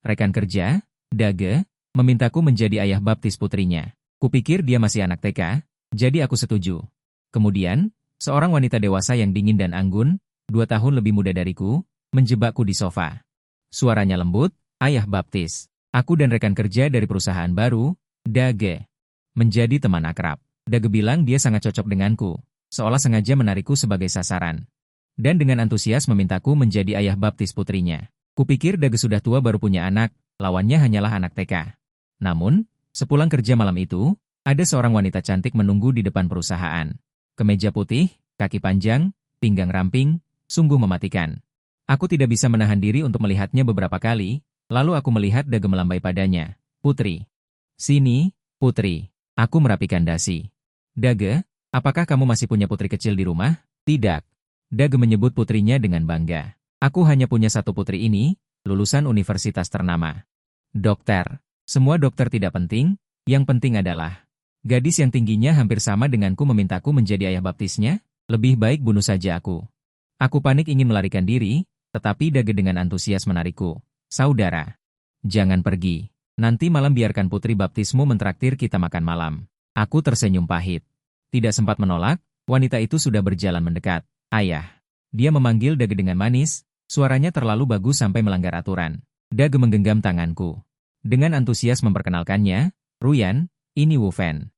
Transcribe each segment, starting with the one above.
Rekan kerja, Dage, memintaku menjadi ayah baptis putrinya. Kupikir dia masih anak TK, jadi aku setuju. Kemudian, seorang wanita dewasa yang dingin dan anggun, 2 tahun lebih muda dariku, menjebakku di sofa. Suaranya lembut, ayah baptis. Aku dan rekan kerja dari perusahaan baru, Dage, menjadi teman akrab. Dage bilang dia sangat cocok denganku, seolah sengaja menarikku sebagai sasaran. Dan dengan antusias memintaku menjadi ayah baptis putrinya. Kupikir Dage sudah tua baru punya anak, lawannya hanyalah anak TK. Namun, sepulang kerja malam itu, ada seorang wanita cantik menunggu di depan perusahaan. Kemeja putih, kaki panjang, pinggang ramping, sungguh mematikan. Aku tidak bisa menahan diri untuk melihatnya beberapa kali, lalu aku melihat Dage melambai padanya. Putri. Sini, Putri. Aku merapikan dasi. Dage, apakah kamu masih punya putri kecil di rumah? Tidak. Dage menyebut putrinya dengan bangga. Aku hanya punya satu putri ini, lulusan universitas ternama. Dokter. Semua dokter tidak penting, yang penting adalah gadis yang tingginya hampir sama denganku memintaku menjadi ayah baptisnya, lebih baik bunuh saja aku. Aku panik ingin melarikan diri, tetapi Dage dengan antusias menarikku. Saudara, jangan pergi. Nanti malam biarkan putri baptismu mentraktir kita makan malam. Aku tersenyum pahit. Tidak sempat menolak, wanita itu sudah berjalan mendekat. Ayah. Dia memanggil Dage dengan manis, suaranya terlalu bagus sampai melanggar aturan. Dage menggenggam tanganku. Dengan antusias memperkenalkannya, Ruyan, ini Wu Fan.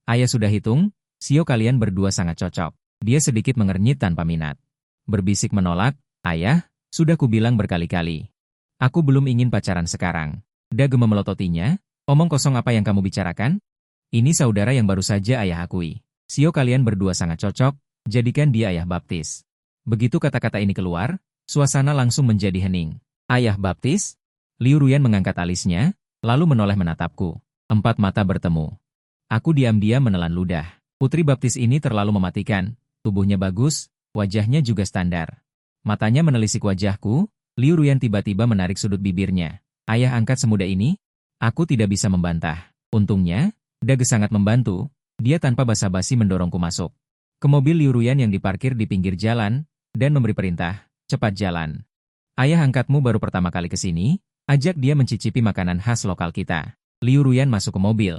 Ayah sudah hitung, sio kalian berdua sangat cocok. Dia sedikit mengernyit tanpa minat. Berbisik menolak, ayah, sudah kubilang berkali-kali. Aku belum ingin pacaran sekarang. Dage memelototinya, omong kosong apa yang kamu bicarakan? Ini saudara yang baru saja ayah akui. Sio kalian berdua sangat cocok, jadikan dia ayah baptis. Begitu kata-kata ini keluar, suasana langsung menjadi hening. Ayah baptis? Liu Ruyan mengangkat alisnya, lalu menoleh menatapku. 4 mata bertemu. Aku diam-diam menelan ludah. Putri baptis ini terlalu mematikan, tubuhnya bagus, wajahnya juga standar. Matanya menelisik wajahku, Liu Ruyan tiba-tiba menarik sudut bibirnya. Ayah angkat semuda ini? Aku tidak bisa membantah. Untungnya, Dage sangat membantu, dia tanpa basa-basi mendorongku masuk ke mobil Liu Ruyan yang diparkir di pinggir jalan, dan memberi perintah, cepat jalan. Ayah angkatmu baru pertama kali ke sini, ajak dia mencicipi makanan khas lokal kita. Liu Ruyan masuk ke mobil.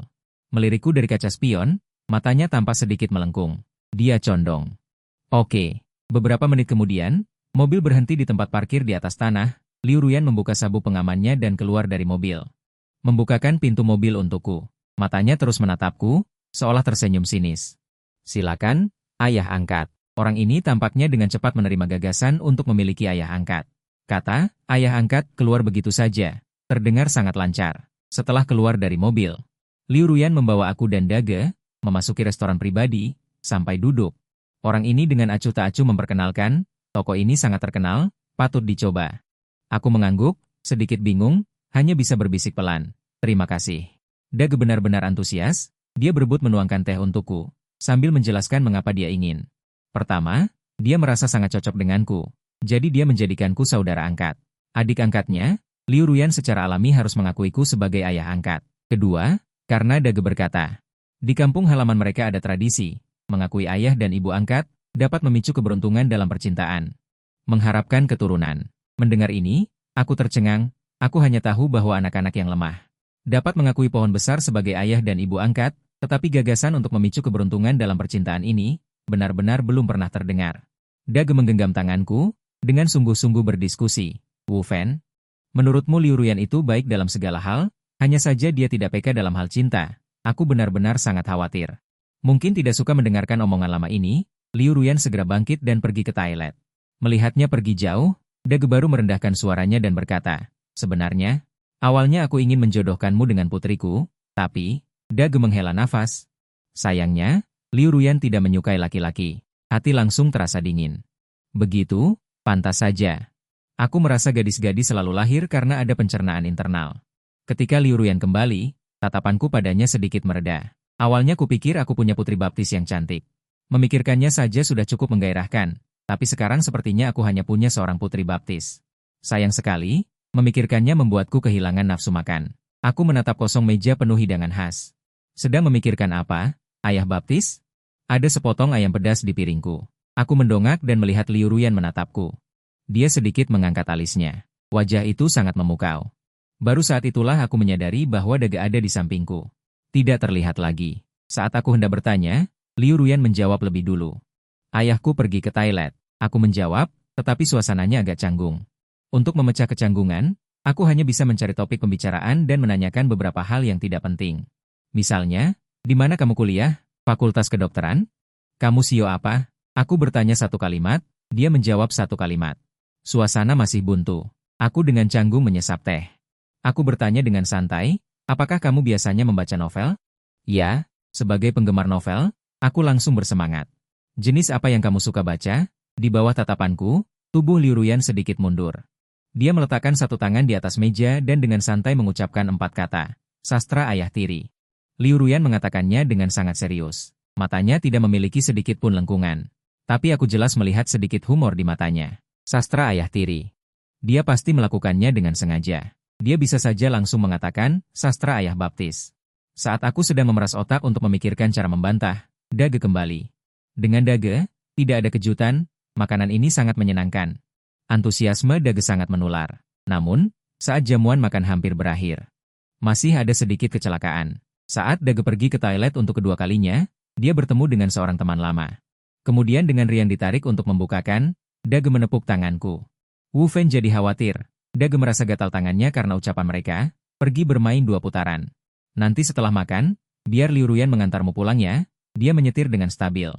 Melirikku dari kaca spion, matanya tampak sedikit melengkung. Dia condong. Oke. Beberapa menit kemudian, mobil berhenti di tempat parkir di atas tanah. Liu Ruyan membuka sabuk pengamannya dan keluar dari mobil. Membukakan pintu mobil untukku. Matanya terus menatapku, seolah tersenyum sinis. Silakan, ayah angkat. Orang ini tampaknya dengan cepat menerima gagasan untuk memiliki ayah angkat. Kata, ayah angkat, keluar begitu saja. Terdengar sangat lancar. Setelah keluar dari mobil, Liu Ruyan membawa aku dan Dage, memasuki restoran pribadi, sampai duduk. Orang ini dengan acuh tak acuh memperkenalkan, toko ini sangat terkenal, patut dicoba. Aku mengangguk, sedikit bingung, hanya bisa berbisik pelan. Terima kasih. Dage benar-benar antusias, dia berebut menuangkan teh untukku, sambil menjelaskan mengapa dia ingin. Pertama, dia merasa sangat cocok denganku. Jadi dia menjadikanku saudara angkat. Adik angkatnya, Liu Ruyan secara alami harus mengakuiku sebagai ayah angkat. Kedua, karena Dage berkata, di kampung halaman mereka ada tradisi, mengakui ayah dan ibu angkat, dapat memicu keberuntungan dalam percintaan. Mengharapkan keturunan. Mendengar ini, aku tercengang, aku hanya tahu bahwa anak-anak yang lemah dapat mengakui pohon besar sebagai ayah dan ibu angkat, tetapi gagasan untuk memicu keberuntungan dalam percintaan ini, benar-benar belum pernah terdengar. Dage menggenggam tanganku, dengan sungguh-sungguh berdiskusi. Wu Fan, menurutmu Liu Ruyan itu baik dalam segala hal, hanya saja dia tidak peka dalam hal cinta. Aku benar-benar sangat khawatir. Mungkin tidak suka mendengarkan omongan lama ini, Liu Ruyan segera bangkit dan pergi ke toilet. Melihatnya pergi jauh, Dage baru merendahkan suaranya dan berkata, sebenarnya, awalnya aku ingin menjodohkanmu dengan putriku, tapi, Dage menghela nafas. Sayangnya, Liu Ruyan tidak menyukai laki-laki. Hati langsung terasa dingin. Begitu, pantas saja. Aku merasa gadis-gadis selalu lahir karena ada pencernaan internal. Ketika Liu Ruyan kembali, tatapanku padanya sedikit mereda. Awalnya kupikir aku punya putri baptis yang cantik. Memikirkannya saja sudah cukup menggairahkan, tapi sekarang sepertinya aku hanya punya seorang putri baptis. Sayang sekali, memikirkannya membuatku kehilangan nafsu makan. Aku menatap kosong meja penuh hidangan khas. Sedang memikirkan apa, ayah baptis? Ada sepotong ayam pedas di piringku. Aku mendongak dan melihat Liu Ruyan menatapku. Dia sedikit mengangkat alisnya. Wajah itu sangat memukau. Baru saat itulah aku menyadari bahwa Daga ada di sampingku. Tidak terlihat lagi. Saat aku hendak bertanya, Liu Ruyan menjawab lebih dulu. Ayahku pergi ke toilet. Aku menjawab, tetapi suasananya agak canggung. Untuk memecah kecanggungan, aku hanya bisa mencari topik pembicaraan dan menanyakan beberapa hal yang tidak penting. Misalnya, di mana kamu kuliah? Fakultas kedokteran? Kamu sio apa? Aku bertanya satu kalimat, dia menjawab satu kalimat. Suasana masih buntu. Aku dengan canggung menyesap teh. Aku bertanya dengan santai, apakah kamu biasanya membaca novel? Ya, sebagai penggemar novel, aku langsung bersemangat. Jenis apa yang kamu suka baca? Di bawah tatapanku, tubuh Liu Ruyan sedikit mundur. Dia meletakkan satu tangan di atas meja dan dengan santai mengucapkan 4 kata. Sastra Ayah Tiri. Liu Ruyan mengatakannya dengan sangat serius. Matanya tidak memiliki sedikit pun lengkungan. Tapi aku jelas melihat sedikit humor di matanya. Sastra Ayah Tiri. Dia pasti melakukannya dengan sengaja. Dia bisa saja langsung mengatakan, sastra Ayah Baptis. Saat aku sedang memeras otak untuk memikirkan cara membantah, Daga kembali. Dengan Daga, tidak ada kejutan, makanan ini sangat menyenangkan. Antusiasme Daga sangat menular. Namun, saat jamuan makan hampir berakhir, masih ada sedikit kecelakaan. Saat Daga pergi ke toilet untuk kedua kalinya, dia bertemu dengan seorang teman lama. Kemudian dengan riang ditarik untuk membukakan, Daga menepuk tanganku. Wu Fen jadi khawatir. Daga merasa gatal tangannya karena ucapan mereka, pergi bermain 2 putaran. Nanti setelah makan, biar Liu Ruyan mengantarmu pulang ya, dia menyetir dengan stabil.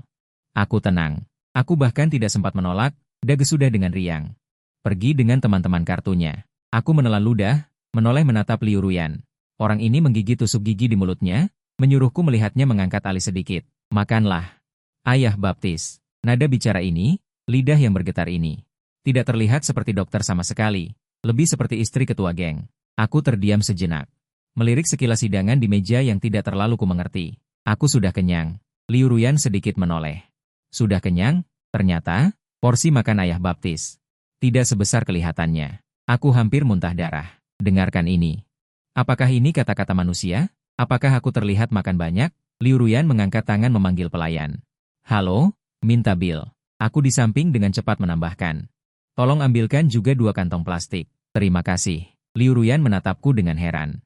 Aku tenang. Aku bahkan tidak sempat menolak, Daga sudah dengan riang. Pergi dengan teman-teman kartunya. Aku menelan ludah, menoleh menatap Liu Ruyan. Orang ini menggigit tusuk gigi di mulutnya, menyuruhku melihatnya mengangkat alis sedikit. Makanlah. Ayah Baptis. Nada bicara ini, lidah yang bergetar ini. Tidak terlihat seperti dokter sama sekali. Lebih seperti istri ketua geng. Aku terdiam sejenak. Melirik sekilas hidangan di meja yang tidak terlalu kumengerti. Aku sudah kenyang. Liu Ruyan sedikit menoleh. Sudah kenyang? Ternyata, porsi makan Ayah Baptis. Tidak sebesar kelihatannya. Aku hampir muntah darah. Dengarkan ini. Apakah ini kata-kata manusia? Apakah aku terlihat makan banyak? Liu Ruyan mengangkat tangan memanggil pelayan. Halo, minta bil. Aku di samping dengan cepat menambahkan. Tolong ambilkan juga 2 kantong plastik. Terima kasih. Liu Ruyan menatapku dengan heran.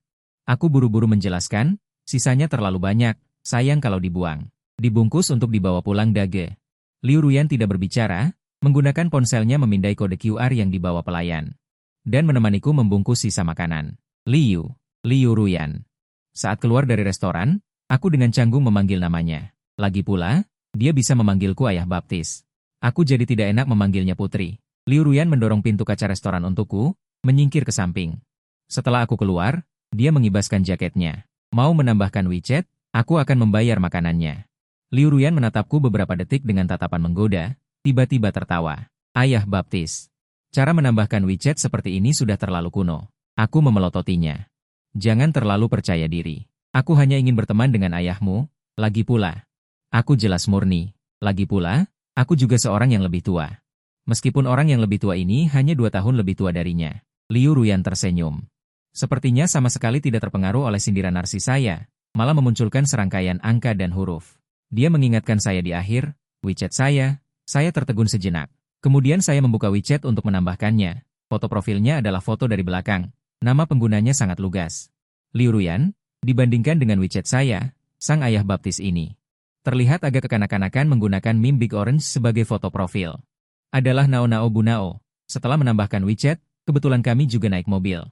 Aku buru-buru menjelaskan, sisanya terlalu banyak, sayang kalau dibuang. Dibungkus untuk dibawa pulang Daga. Liu Ruyan tidak berbicara, menggunakan ponselnya memindai kode QR yang dibawa pelayan. Dan menemaniku membungkus sisa makanan. Liu Ruyan. Saat keluar dari restoran, aku dengan canggung memanggil namanya. Lagi pula, dia bisa memanggilku Ayah Baptis. Aku jadi tidak enak memanggilnya Putri. Liu Ruyan mendorong pintu kaca restoran untukku, menyingkir ke samping. Setelah aku keluar, dia mengibaskan jaketnya. Mau menambahkan WeChat, aku akan membayar makanannya. Liu Ruyan menatapku beberapa detik dengan tatapan menggoda, tiba-tiba tertawa. Ayah Baptis. Cara menambahkan WeChat seperti ini sudah terlalu kuno. Aku memelototinya. Jangan terlalu percaya diri. Aku hanya ingin berteman dengan ayahmu, lagi pula. Aku jelas murni. Lagi pula, aku juga seorang yang lebih tua. Meskipun orang yang lebih tua ini hanya 2 tahun lebih tua darinya. Liu Ruyan tersenyum. Sepertinya sama sekali tidak terpengaruh oleh sindiran narsis saya, malah memunculkan serangkaian angka dan huruf. Dia mengingatkan saya di akhir, WeChat saya tertegun sejenak. Kemudian saya membuka WeChat untuk menambahkannya. Foto profilnya adalah foto dari belakang. Nama penggunanya sangat lugas. Liu Ruyan, dibandingkan dengan WeChat saya, sang Ayah Baptis ini terlihat agak kekanak-kanakan menggunakan meme Big Orange sebagai foto profil. Adalah Nao Nao Bunao. Setelah menambahkan WeChat, kebetulan kami juga naik mobil.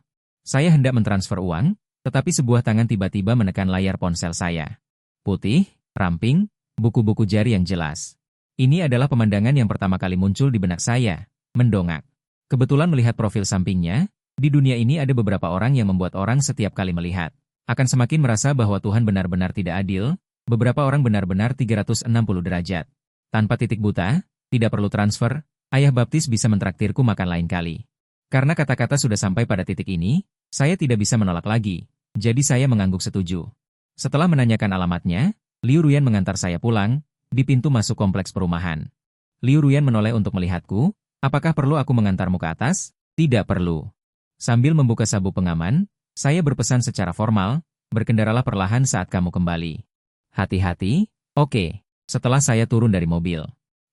Saya hendak mentransfer uang, tetapi sebuah tangan tiba-tiba menekan layar ponsel saya. Putih, ramping, buku-buku jari yang jelas. Ini adalah pemandangan yang pertama kali muncul di benak saya, mendongak. Kebetulan melihat profil sampingnya, di dunia ini ada beberapa orang yang membuat orang setiap kali melihat akan semakin merasa bahwa Tuhan benar-benar tidak adil, beberapa orang benar-benar 360 derajat. Tanpa titik buta, tidak perlu transfer, Ayah Baptis bisa mentraktirku makan lain kali. Karena kata-kata sudah sampai pada titik ini, saya tidak bisa menolak lagi, jadi saya mengangguk setuju. Setelah menanyakan alamatnya, Liu Ruyan mengantar saya pulang, di pintu masuk kompleks perumahan. Liu Ruyan menoleh untuk melihatku, apakah perlu aku mengantarmu ke atas? Tidak perlu. Sambil membuka sabuk pengaman, saya berpesan secara formal, berkendaralah perlahan saat kamu kembali. Hati-hati, oke. Setelah saya turun dari mobil,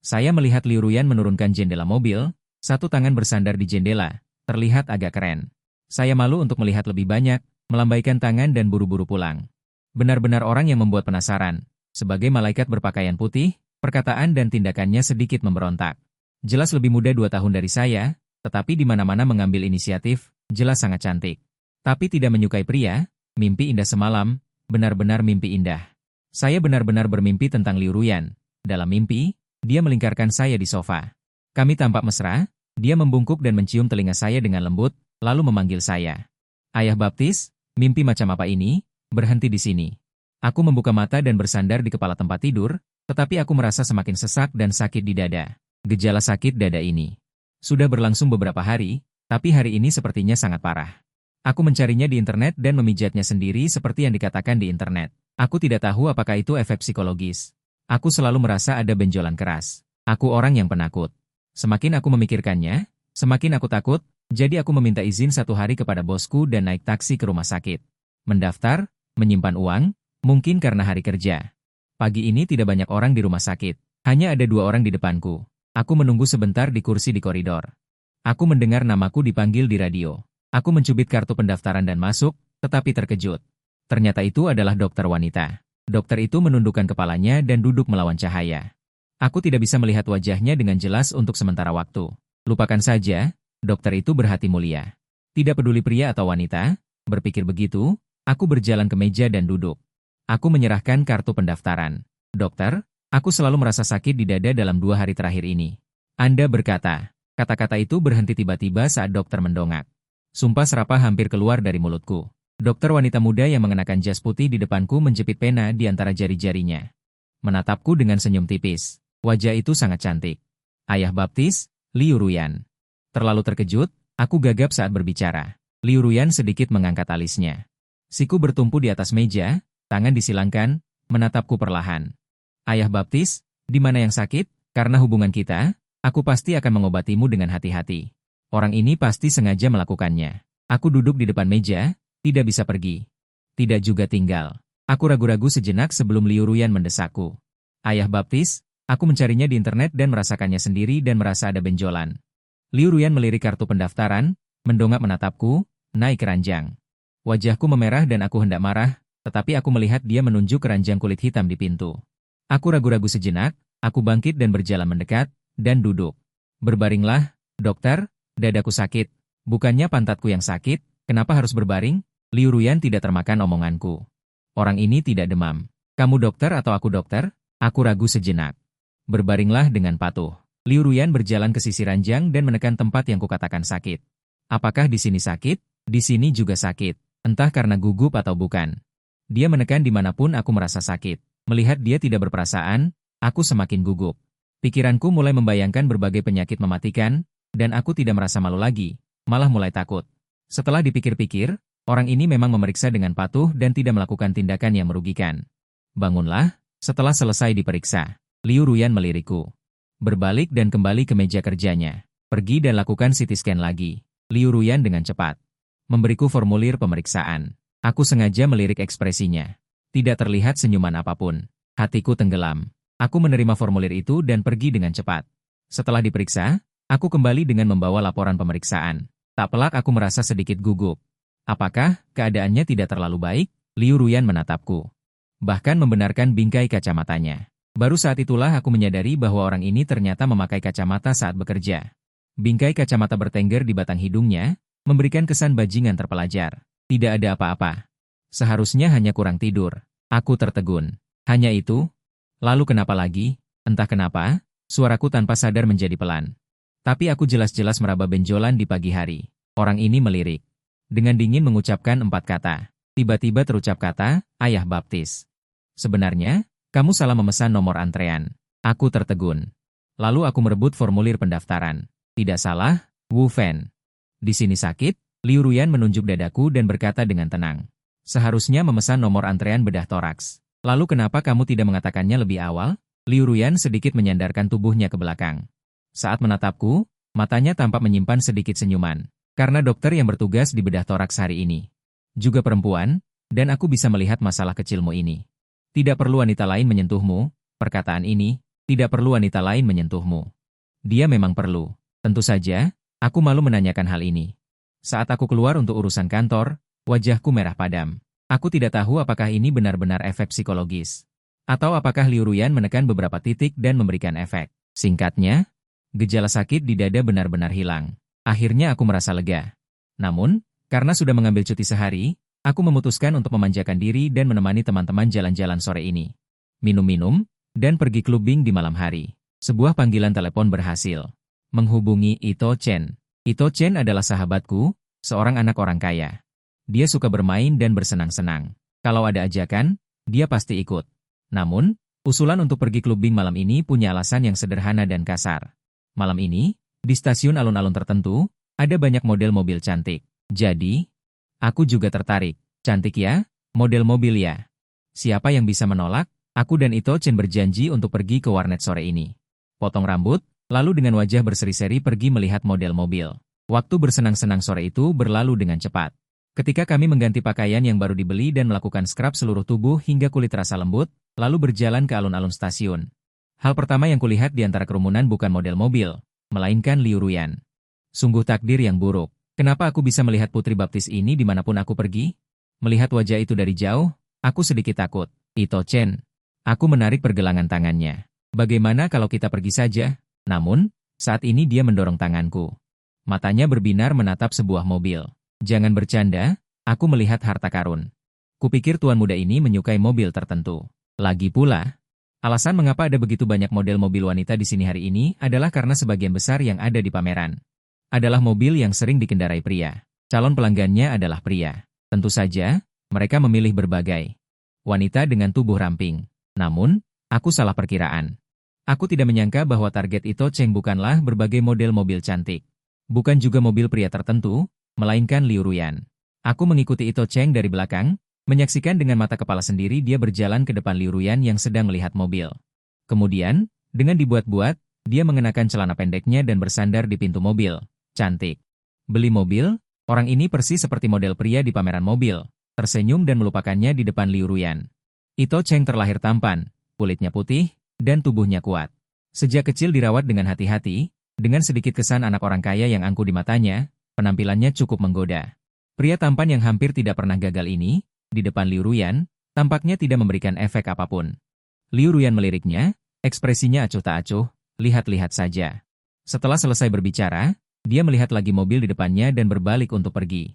saya melihat Liu Ruyan menurunkan jendela mobil, satu tangan bersandar di jendela, terlihat agak keren. Saya malu untuk melihat lebih banyak, melambaikan tangan dan buru-buru pulang. Benar-benar orang yang membuat penasaran. Sebagai malaikat berpakaian putih, perkataan dan tindakannya sedikit memberontak. Jelas lebih muda 2 tahun dari saya, tetapi di mana-mana mengambil inisiatif, jelas sangat cantik. Tapi tidak menyukai pria, mimpi indah semalam, benar-benar mimpi indah. Saya benar-benar bermimpi tentang Liu Ruyan. Dalam mimpi, dia melingkarkan saya di sofa. Kami tampak mesra, dia membungkuk dan mencium telinga saya dengan lembut, lalu memanggil saya. Ayah baptis, mimpi macam apa ini? Berhenti di sini. Aku membuka mata dan bersandar di kepala tempat tidur, tetapi aku merasa semakin sesak dan sakit di dada. Gejala sakit dada ini sudah berlangsung beberapa hari, tapi hari ini sepertinya sangat parah. Aku mencarinya di internet dan memijatnya sendiri seperti yang dikatakan di internet. Aku tidak tahu apakah itu efek psikologis. Aku selalu merasa ada benjolan keras. Aku orang yang penakut. Semakin aku memikirkannya, semakin aku takut, jadi aku meminta izin 1 hari kepada bosku dan naik taksi ke rumah sakit. Mendaftar, menyimpan uang, mungkin karena hari kerja. Pagi ini tidak banyak orang di rumah sakit. Hanya ada 2 orang di depanku. Aku menunggu sebentar di kursi di koridor. Aku mendengar namaku dipanggil di radio. Aku mencubit kartu pendaftaran dan masuk, tetapi terkejut. Ternyata itu adalah dokter wanita. Dokter itu menundukkan kepalanya dan duduk melawan cahaya. Aku tidak bisa melihat wajahnya dengan jelas untuk sementara waktu. Lupakan saja, dokter itu berhati mulia. Tidak peduli pria atau wanita, berpikir begitu, aku berjalan ke meja dan duduk. Aku menyerahkan kartu pendaftaran. Dokter, aku selalu merasa sakit di dada dalam 2 hari terakhir ini. Anda berkata, kata-kata itu berhenti tiba-tiba saat dokter mendongak. Sumpah serapah hampir keluar dari mulutku. Dokter wanita muda yang mengenakan jas putih di depanku menjepit pena di antara jari-jarinya. Menatapku dengan senyum tipis. Wajah itu sangat cantik. Ayah baptis, Liu Ruyan. Terlalu terkejut, aku gagap saat berbicara. Liu Ruyan sedikit mengangkat alisnya. Siku bertumpu di atas meja, tangan disilangkan, menatapku perlahan. Ayah baptis, di mana yang sakit? Karena hubungan kita, aku pasti akan mengobatimu dengan hati-hati. Orang ini pasti sengaja melakukannya. Aku duduk di depan meja, tidak bisa pergi. Tidak juga tinggal. Aku ragu-ragu sejenak sebelum Liu Ruyan mendesakku. Ayah baptis, aku mencarinya di internet dan merasakannya sendiri dan merasa ada benjolan. Liu Ruyan melirik kartu pendaftaran, mendongak menatapku, naik keranjang. Wajahku memerah dan aku hendak marah, tetapi aku melihat dia menunjuk keranjang kulit hitam di pintu. Aku ragu-ragu sejenak, aku bangkit dan berjalan mendekat, dan duduk. Berbaringlah, dokter, dadaku sakit. Bukannya pantatku yang sakit, kenapa harus berbaring? Liu Ruyan tidak termakan omonganku. Orang ini tidak demam. Kamu dokter atau aku dokter? Aku ragu sejenak. Berbaringlah dengan patuh. Liu Ruyan berjalan ke sisi ranjang dan menekan tempat yang kukatakan sakit. Apakah di sini sakit? Di sini juga sakit. Entah karena gugup atau bukan. Dia menekan dimanapun aku merasa sakit. Melihat dia tidak berperasaan, aku semakin gugup. Pikiranku mulai membayangkan berbagai penyakit mematikan, dan aku tidak merasa malu lagi, malah mulai takut. Setelah dipikir-pikir, orang ini memang memeriksa dengan patuh dan tidak melakukan tindakan yang merugikan. Bangunlah, setelah selesai diperiksa. Liu Ruyan melirikku. Berbalik dan kembali ke meja kerjanya. Pergi dan lakukan CT scan lagi. Liu Ruyan dengan cepat. Memberiku formulir pemeriksaan. Aku sengaja melirik ekspresinya. Tidak terlihat senyuman apapun. Hatiku tenggelam. Aku menerima formulir itu dan pergi dengan cepat. Setelah diperiksa, aku kembali dengan membawa laporan pemeriksaan. Tak pelak aku merasa sedikit gugup. Apakah keadaannya tidak terlalu baik? Liu Ruyan menatapku. Bahkan membenarkan bingkai kacamatanya. Baru saat itulah aku menyadari bahwa orang ini ternyata memakai kacamata saat bekerja. Bingkai kacamata bertengger di batang hidungnya, memberikan kesan bajingan terpelajar. Tidak ada apa-apa. Seharusnya hanya kurang tidur. Aku tertegun. Hanya itu? Lalu kenapa lagi? Entah kenapa, suaraku tanpa sadar menjadi pelan. Tapi aku jelas-jelas meraba benjolan di pagi hari. Orang ini melirik. Dengan dingin mengucapkan 4 kata. Tiba-tiba terucap kata, ayah baptis. Sebenarnya, kamu salah memesan nomor antrean. Aku tertegun. Lalu aku merebut formulir pendaftaran. Tidak salah, Wu Fen. Di sini sakit? Liu Ruyan menunjuk dadaku dan berkata dengan tenang. Seharusnya memesan nomor antrean bedah toraks. Lalu kenapa kamu tidak mengatakannya lebih awal? Liu Ruyan sedikit menyandarkan tubuhnya ke belakang. Saat menatapku, matanya tampak menyimpan sedikit senyuman. Karena dokter yang bertugas di bedah toraks hari ini juga perempuan, dan aku bisa melihat masalah kecilmu ini. Tidak perlu wanita lain menyentuhmu, perkataan ini, tidak perlu wanita lain menyentuhmu. Dia memang perlu. Tentu saja, aku malu menanyakan hal ini. Saat aku keluar untuk urusan kantor, wajahku merah padam. Aku tidak tahu apakah ini benar-benar efek psikologis. Atau apakah Liu Ruyan menekan beberapa titik dan memberikan efek. Singkatnya, gejala sakit di dada benar-benar hilang. Akhirnya aku merasa lega. Namun, karena sudah mengambil cuti sehari, aku memutuskan untuk memanjakan diri dan menemani teman-teman jalan-jalan sore ini. Minum-minum, dan pergi clubbing di malam hari. Sebuah panggilan telepon berhasil. Menghubungi Ito Chen. Ito Chen adalah sahabatku, seorang anak orang kaya. Dia suka bermain dan bersenang-senang. Kalau ada ajakan, dia pasti ikut. Namun, usulan untuk pergi clubbing malam ini punya alasan yang sederhana dan kasar. Malam ini, di stasiun alun-alun tertentu, ada banyak model mobil cantik. Jadi, aku juga tertarik. Cantik ya? Model mobil ya? Siapa yang bisa menolak? Aku dan Ito Chen berjanji untuk pergi ke warnet sore ini. Potong rambut, lalu dengan wajah berseri-seri pergi melihat model mobil. Waktu bersenang-senang sore itu berlalu dengan cepat. Ketika kami mengganti pakaian yang baru dibeli dan melakukan scrub seluruh tubuh hingga kulit terasa lembut, lalu berjalan ke alun-alun stasiun. Hal pertama yang kulihat di antara kerumunan bukan model mobil, melainkan Liu Ruyan. Sungguh takdir yang buruk. Kenapa aku bisa melihat putri baptis ini dimanapun aku pergi? Melihat wajah itu dari jauh, aku sedikit takut. Ito Chen. Aku menarik pergelangan tangannya. Bagaimana kalau kita pergi saja? Namun, saat ini dia mendorong tanganku. Matanya berbinar menatap sebuah mobil. Jangan bercanda, aku melihat harta karun. Kupikir tuan muda ini menyukai mobil tertentu. Lagi pula, alasan mengapa ada begitu banyak model mobil wanita di sini hari ini adalah karena sebagian besar yang ada di pameran adalah mobil yang sering dikendarai pria. Calon pelanggannya adalah pria. Tentu saja, mereka memilih berbagai wanita dengan tubuh ramping. Namun, aku salah perkiraan. Aku tidak menyangka bahwa target Ito Chen bukanlah berbagai model mobil cantik. Bukan juga mobil pria tertentu, melainkan Liu Ruyan. Aku mengikuti Ito Chen dari belakang, menyaksikan dengan mata kepala sendiri dia berjalan ke depan Liu Ruyan yang sedang melihat mobil. Kemudian, dengan dibuat-buat, dia mengenakan celana pendeknya dan bersandar di pintu mobil. Cantik. Beli mobil, orang ini persis seperti model pria di pameran mobil, tersenyum dan melupakannya di depan Liu Ruyan. Ito Chen terlahir tampan, kulitnya putih, dan tubuhnya kuat. Sejak kecil dirawat dengan hati-hati, dengan sedikit kesan anak orang kaya yang angkuh di matanya, penampilannya cukup menggoda. Pria tampan yang hampir tidak pernah gagal ini, di depan Liu Ruyan, tampaknya tidak memberikan efek apapun. Liu Ruyan meliriknya, ekspresinya acuh tak acuh, lihat-lihat saja. Setelah selesai berbicara, dia melihat lagi mobil di depannya dan berbalik untuk pergi.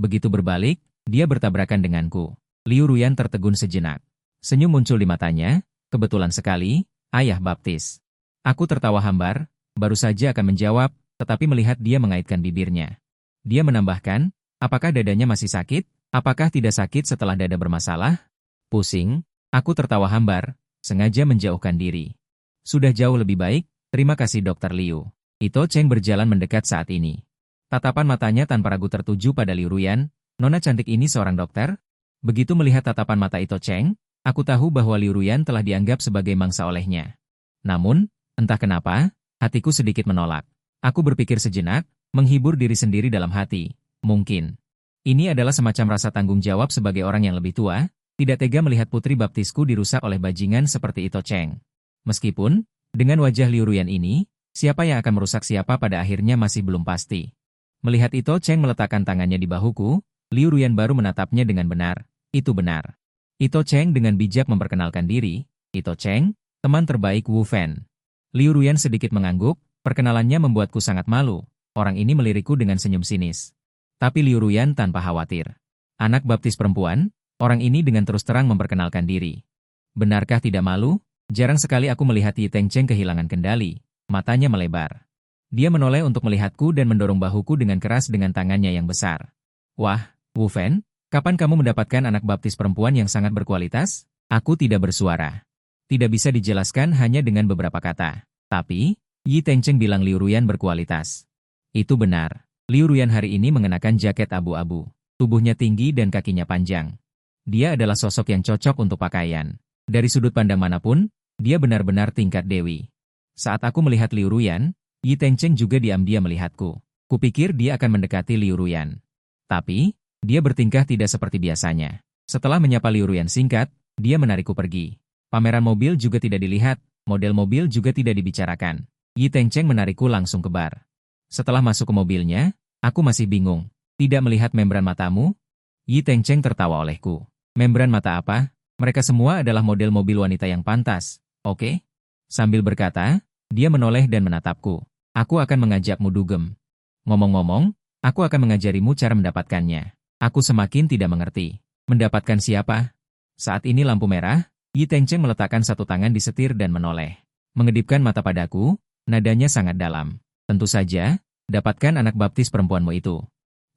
Begitu berbalik, dia bertabrakan denganku. Liu Ruyan tertegun sejenak. Senyum muncul di matanya, kebetulan sekali, ayah baptis. Aku tertawa hambar, baru saja akan menjawab, tetapi melihat dia mengaitkan bibirnya. Dia menambahkan, apakah dadanya masih sakit? Apakah tidak sakit setelah dada bermasalah? Pusing, aku tertawa hambar, sengaja menjauhkan diri. Sudah jauh lebih baik, terima kasih Dr. Liu. Ito Chen berjalan mendekat saat ini. Tatapan matanya tanpa ragu tertuju pada Liu Ruyan, nona cantik ini seorang dokter? Begitu melihat tatapan mata Ito Chen, aku tahu bahwa Liu Ruyan telah dianggap sebagai mangsa olehnya. Namun, entah kenapa, hatiku sedikit menolak. Aku berpikir sejenak, menghibur diri sendiri dalam hati. Mungkin ini adalah semacam rasa tanggung jawab sebagai orang yang lebih tua, tidak tega melihat putri baptisku dirusak oleh bajingan seperti Ito Chen. Meskipun, dengan wajah Liu Ruyan ini, siapa yang akan merusak siapa pada akhirnya masih belum pasti. Melihat Ito Chen meletakkan tangannya di bahuku, Liu Ruyan baru menatapnya dengan benar. Itu benar. Ito Chen dengan bijak memperkenalkan diri. Ito Chen, teman terbaik Wu Fan. Liu Ruyan sedikit mengangguk, perkenalannya membuatku sangat malu. Orang ini melirikku dengan senyum sinis. Tapi Liu Ruyan tanpa khawatir. Anak baptis perempuan, orang ini dengan terus terang memperkenalkan diri. Benarkah tidak malu? Jarang sekali aku melihat Yi Tengcheng kehilangan kendali. Matanya melebar. Dia menoleh untuk melihatku dan mendorong bahuku dengan keras dengan tangannya yang besar. Wah, Wu Fan, kapan kamu mendapatkan anak baptis perempuan yang sangat berkualitas? Aku tidak bersuara. Tidak bisa dijelaskan hanya dengan beberapa kata. Tapi, Yi Tengcheng bilang Liu Ruyan berkualitas. Itu benar. Liu Ruyan hari ini mengenakan jaket abu-abu. Tubuhnya tinggi dan kakinya panjang. Dia adalah sosok yang cocok untuk pakaian. Dari sudut pandang manapun, dia benar-benar tingkat dewi. Saat aku melihat Liu Ruyan, Yi Tengcheng juga diam-diam melihatku. Kupikir dia akan mendekati Liu Ruyan. Tapi, dia bertingkah tidak seperti biasanya. Setelah menyapa Liu Ruyan singkat, dia menarikku pergi. Pameran mobil juga tidak dilihat, model mobil juga tidak dibicarakan. Yi Tengcheng menarikku langsung ke bar. Setelah masuk ke mobilnya, aku masih bingung. Tidak melihat membran matamu? Yi Tengcheng tertawa olehku. Membran mata apa? Mereka semua adalah model mobil wanita yang pantas, oke? Sambil berkata, dia menoleh dan menatapku. Aku akan mengajakmu dugem. Ngomong-ngomong, aku akan mengajarimu cara mendapatkannya. Aku semakin tidak mengerti. Mendapatkan siapa? Saat ini lampu merah, Yi Tengcheng meletakkan satu tangan di setir dan menoleh. Mengedipkan mata padaku, nadanya sangat dalam. Tentu saja, dapatkan anak baptis perempuanmu itu.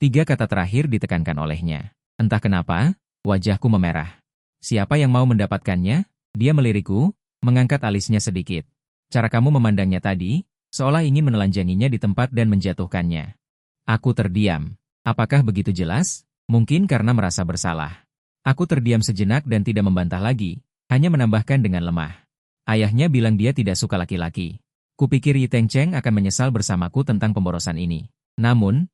3 kata terakhir ditekankan olehnya. Entah kenapa, wajahku memerah. Siapa yang mau mendapatkannya? Dia melirikku, mengangkat alisnya sedikit. Cara kamu memandangnya tadi, seolah ingin menelanjanginya di tempat dan menjatuhkannya. Aku terdiam. Apakah begitu jelas? Mungkin karena merasa bersalah. Aku terdiam sejenak dan tidak membantah lagi, hanya menambahkan dengan lemah. Ayahnya bilang dia tidak suka laki-laki. Kupikir Yi Tengcheng akan menyesal bersamaku tentang pemborosan ini. Namun,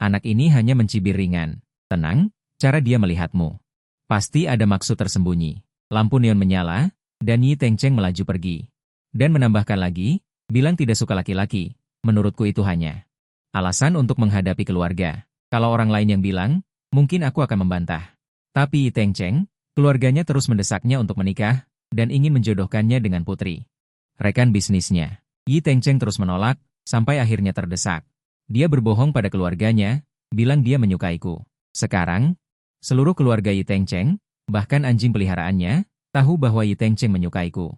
anak ini hanya mencibir ringan. Tenang, cara dia melihatmu. Pasti ada maksud tersembunyi. Lampu neon menyala, dan Yi Tengcheng melaju pergi. Dan menambahkan lagi, bilang tidak suka laki-laki. Menurutku itu hanya alasan untuk menghadapi keluarga. Kalau orang lain yang bilang, mungkin aku akan membantah. Tapi Yi Tengcheng, keluarganya terus mendesaknya untuk menikah, dan ingin menjodohkannya dengan putri rekan bisnisnya. Yi Tengcheng terus menolak, sampai akhirnya terdesak. Dia berbohong pada keluarganya, bilang dia menyukaiku. Sekarang, seluruh keluarga Yi Tengcheng, bahkan anjing peliharaannya, tahu bahwa Yi Tengcheng menyukaiku.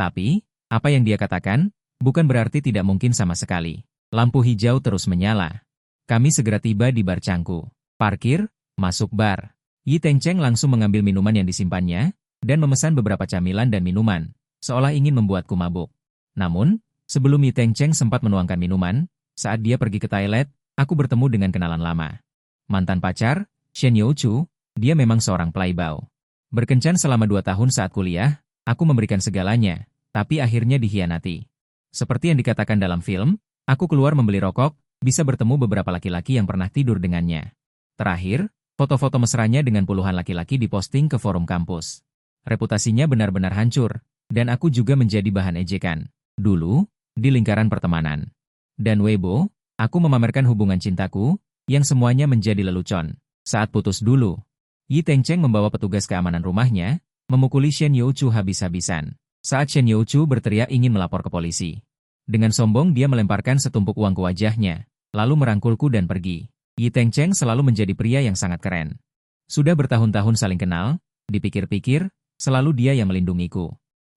Tapi, apa yang dia katakan, bukan berarti tidak mungkin sama sekali. Lampu hijau terus menyala. Kami segera tiba di bar Cangku. Parkir, masuk bar. Yi Tengcheng langsung mengambil minuman yang disimpannya, dan memesan beberapa camilan dan minuman, seolah ingin membuatku mabuk. Namun, sebelum Yi Tengcheng sempat menuangkan minuman, saat dia pergi ke toilet, aku bertemu dengan kenalan lama. Mantan pacar, Shen Youchu, dia memang seorang playboy. Berkencan selama 2 tahun saat kuliah, aku memberikan segalanya, tapi akhirnya dikhianati. Seperti yang dikatakan dalam film, aku keluar membeli rokok, bisa bertemu beberapa laki-laki yang pernah tidur dengannya. Terakhir, foto-foto mesranya dengan puluhan laki-laki diposting ke forum kampus. Reputasinya benar-benar hancur, dan aku juga menjadi bahan ejekan. Dulu, di lingkaran pertemanan. Dan Weibo, aku memamerkan hubungan cintaku, yang semuanya menjadi lelucon. Saat putus dulu, Yi Tengcheng membawa petugas keamanan rumahnya, memukuli Shen Youchu habis-habisan. Saat Shen Youchu berteriak ingin melapor ke polisi. Dengan sombong dia melemparkan setumpuk uang ke wajahnya, lalu merangkulku dan pergi. Yi Tengcheng selalu menjadi pria yang sangat keren. Sudah bertahun-tahun saling kenal, dipikir-pikir, selalu dia yang melindungiku.